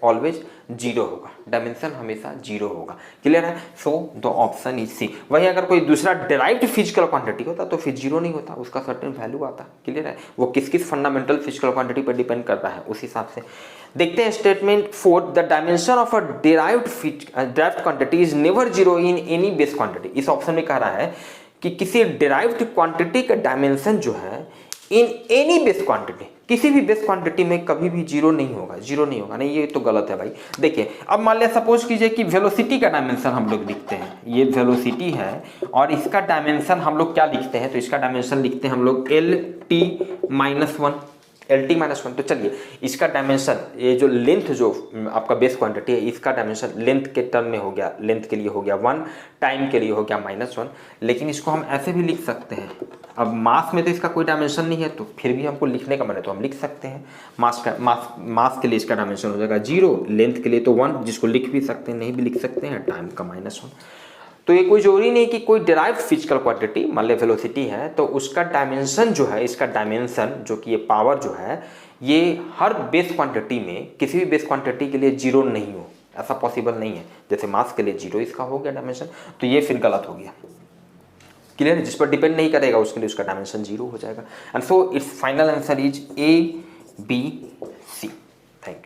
always zero होगा, डायमेंशन हमेशा जीरो होगा। क्लियर है? So the option is C. वही अगर कोई दूसरा डिराइव्ड फिजिकल क्वांटिटी होता तो फिर जीरो नहीं होता, उसका सर्टेन वैल्यू आता। क्लियर है? वो किस किस फंडामेंटल फिजिकल क्वांटिटी पर डिपेंड करता है, उस हिसाब से देखते हैं। Statement 4, the dimension of a derived quantity is never zero in any base quantity. इस ऑप्शन में कह रहा है कि किसी डिराइव्ड क्वांटिटी का डायमेंशन जो है इन एनी बेस क्वांटिटी, किसी भी बेस क्वांटिटी में कभी भी जीरो नहीं होगा, जीरो नहीं होगा। नहीं, ये तो गलत है भाई। देखिए अब मान लिया सपोज कीजिए कि वेलोसिटी का डायमेंशन हम लोग लिखते हैं, ये वेलोसिटी है और इसका डायमेंशन हम लोग क्या लिखते हैं, तो इसका डायमेंशन लिखते हैं हम लोग L T minus one, L T minus one. तो चलिए इसका डायमेंशन, ये जो लेंथ जो आपका बेस क्वांटिटी है, इसका डायमेंशन लेंथ के टर्म में हो गया, लेंथ के लिए हो गया 1, टाइम के लिए हो गया -1। लेकिन इसको हम ऐसे भी लिख सकते हैं, अब मास में तो इसका कोई डायमेंशन नहीं है, तो फिर भी हमको लिखने का मन है तो हम लिख सकते हैं। मास के लिए इसका डायमेंशन हो जाएगा 0, लेंथ के लिए तो 1, जिसको लिख भी सकते हैं, नहीं भी लिख सकते हैं, टाइम का -1। तो ये कोई जरूरी नहीं कि कोई डिराइव्ड फिजिकल क्वांटिटी, मान लो वेलोसिटी है, तो उसका डायमेंशन जो है, इसका डायमेंशन जो कि ये पावर जो है, ये हर बेस क्वांटिटी में, किसी भी बेस क्वांटिटी के लिए जीरो नहीं हो, ऐसा पॉसिबल नहीं है। जैसे मास के लिए जीरो इसका हो गया डायमेंशन, तो ये फिर गलत हो गया। क्लियर है? जिस पर डिपेंड नहीं करेगा उसके लिए उसका डायमेंशन जीरो हो जाएगा। And so it's final answer is A, B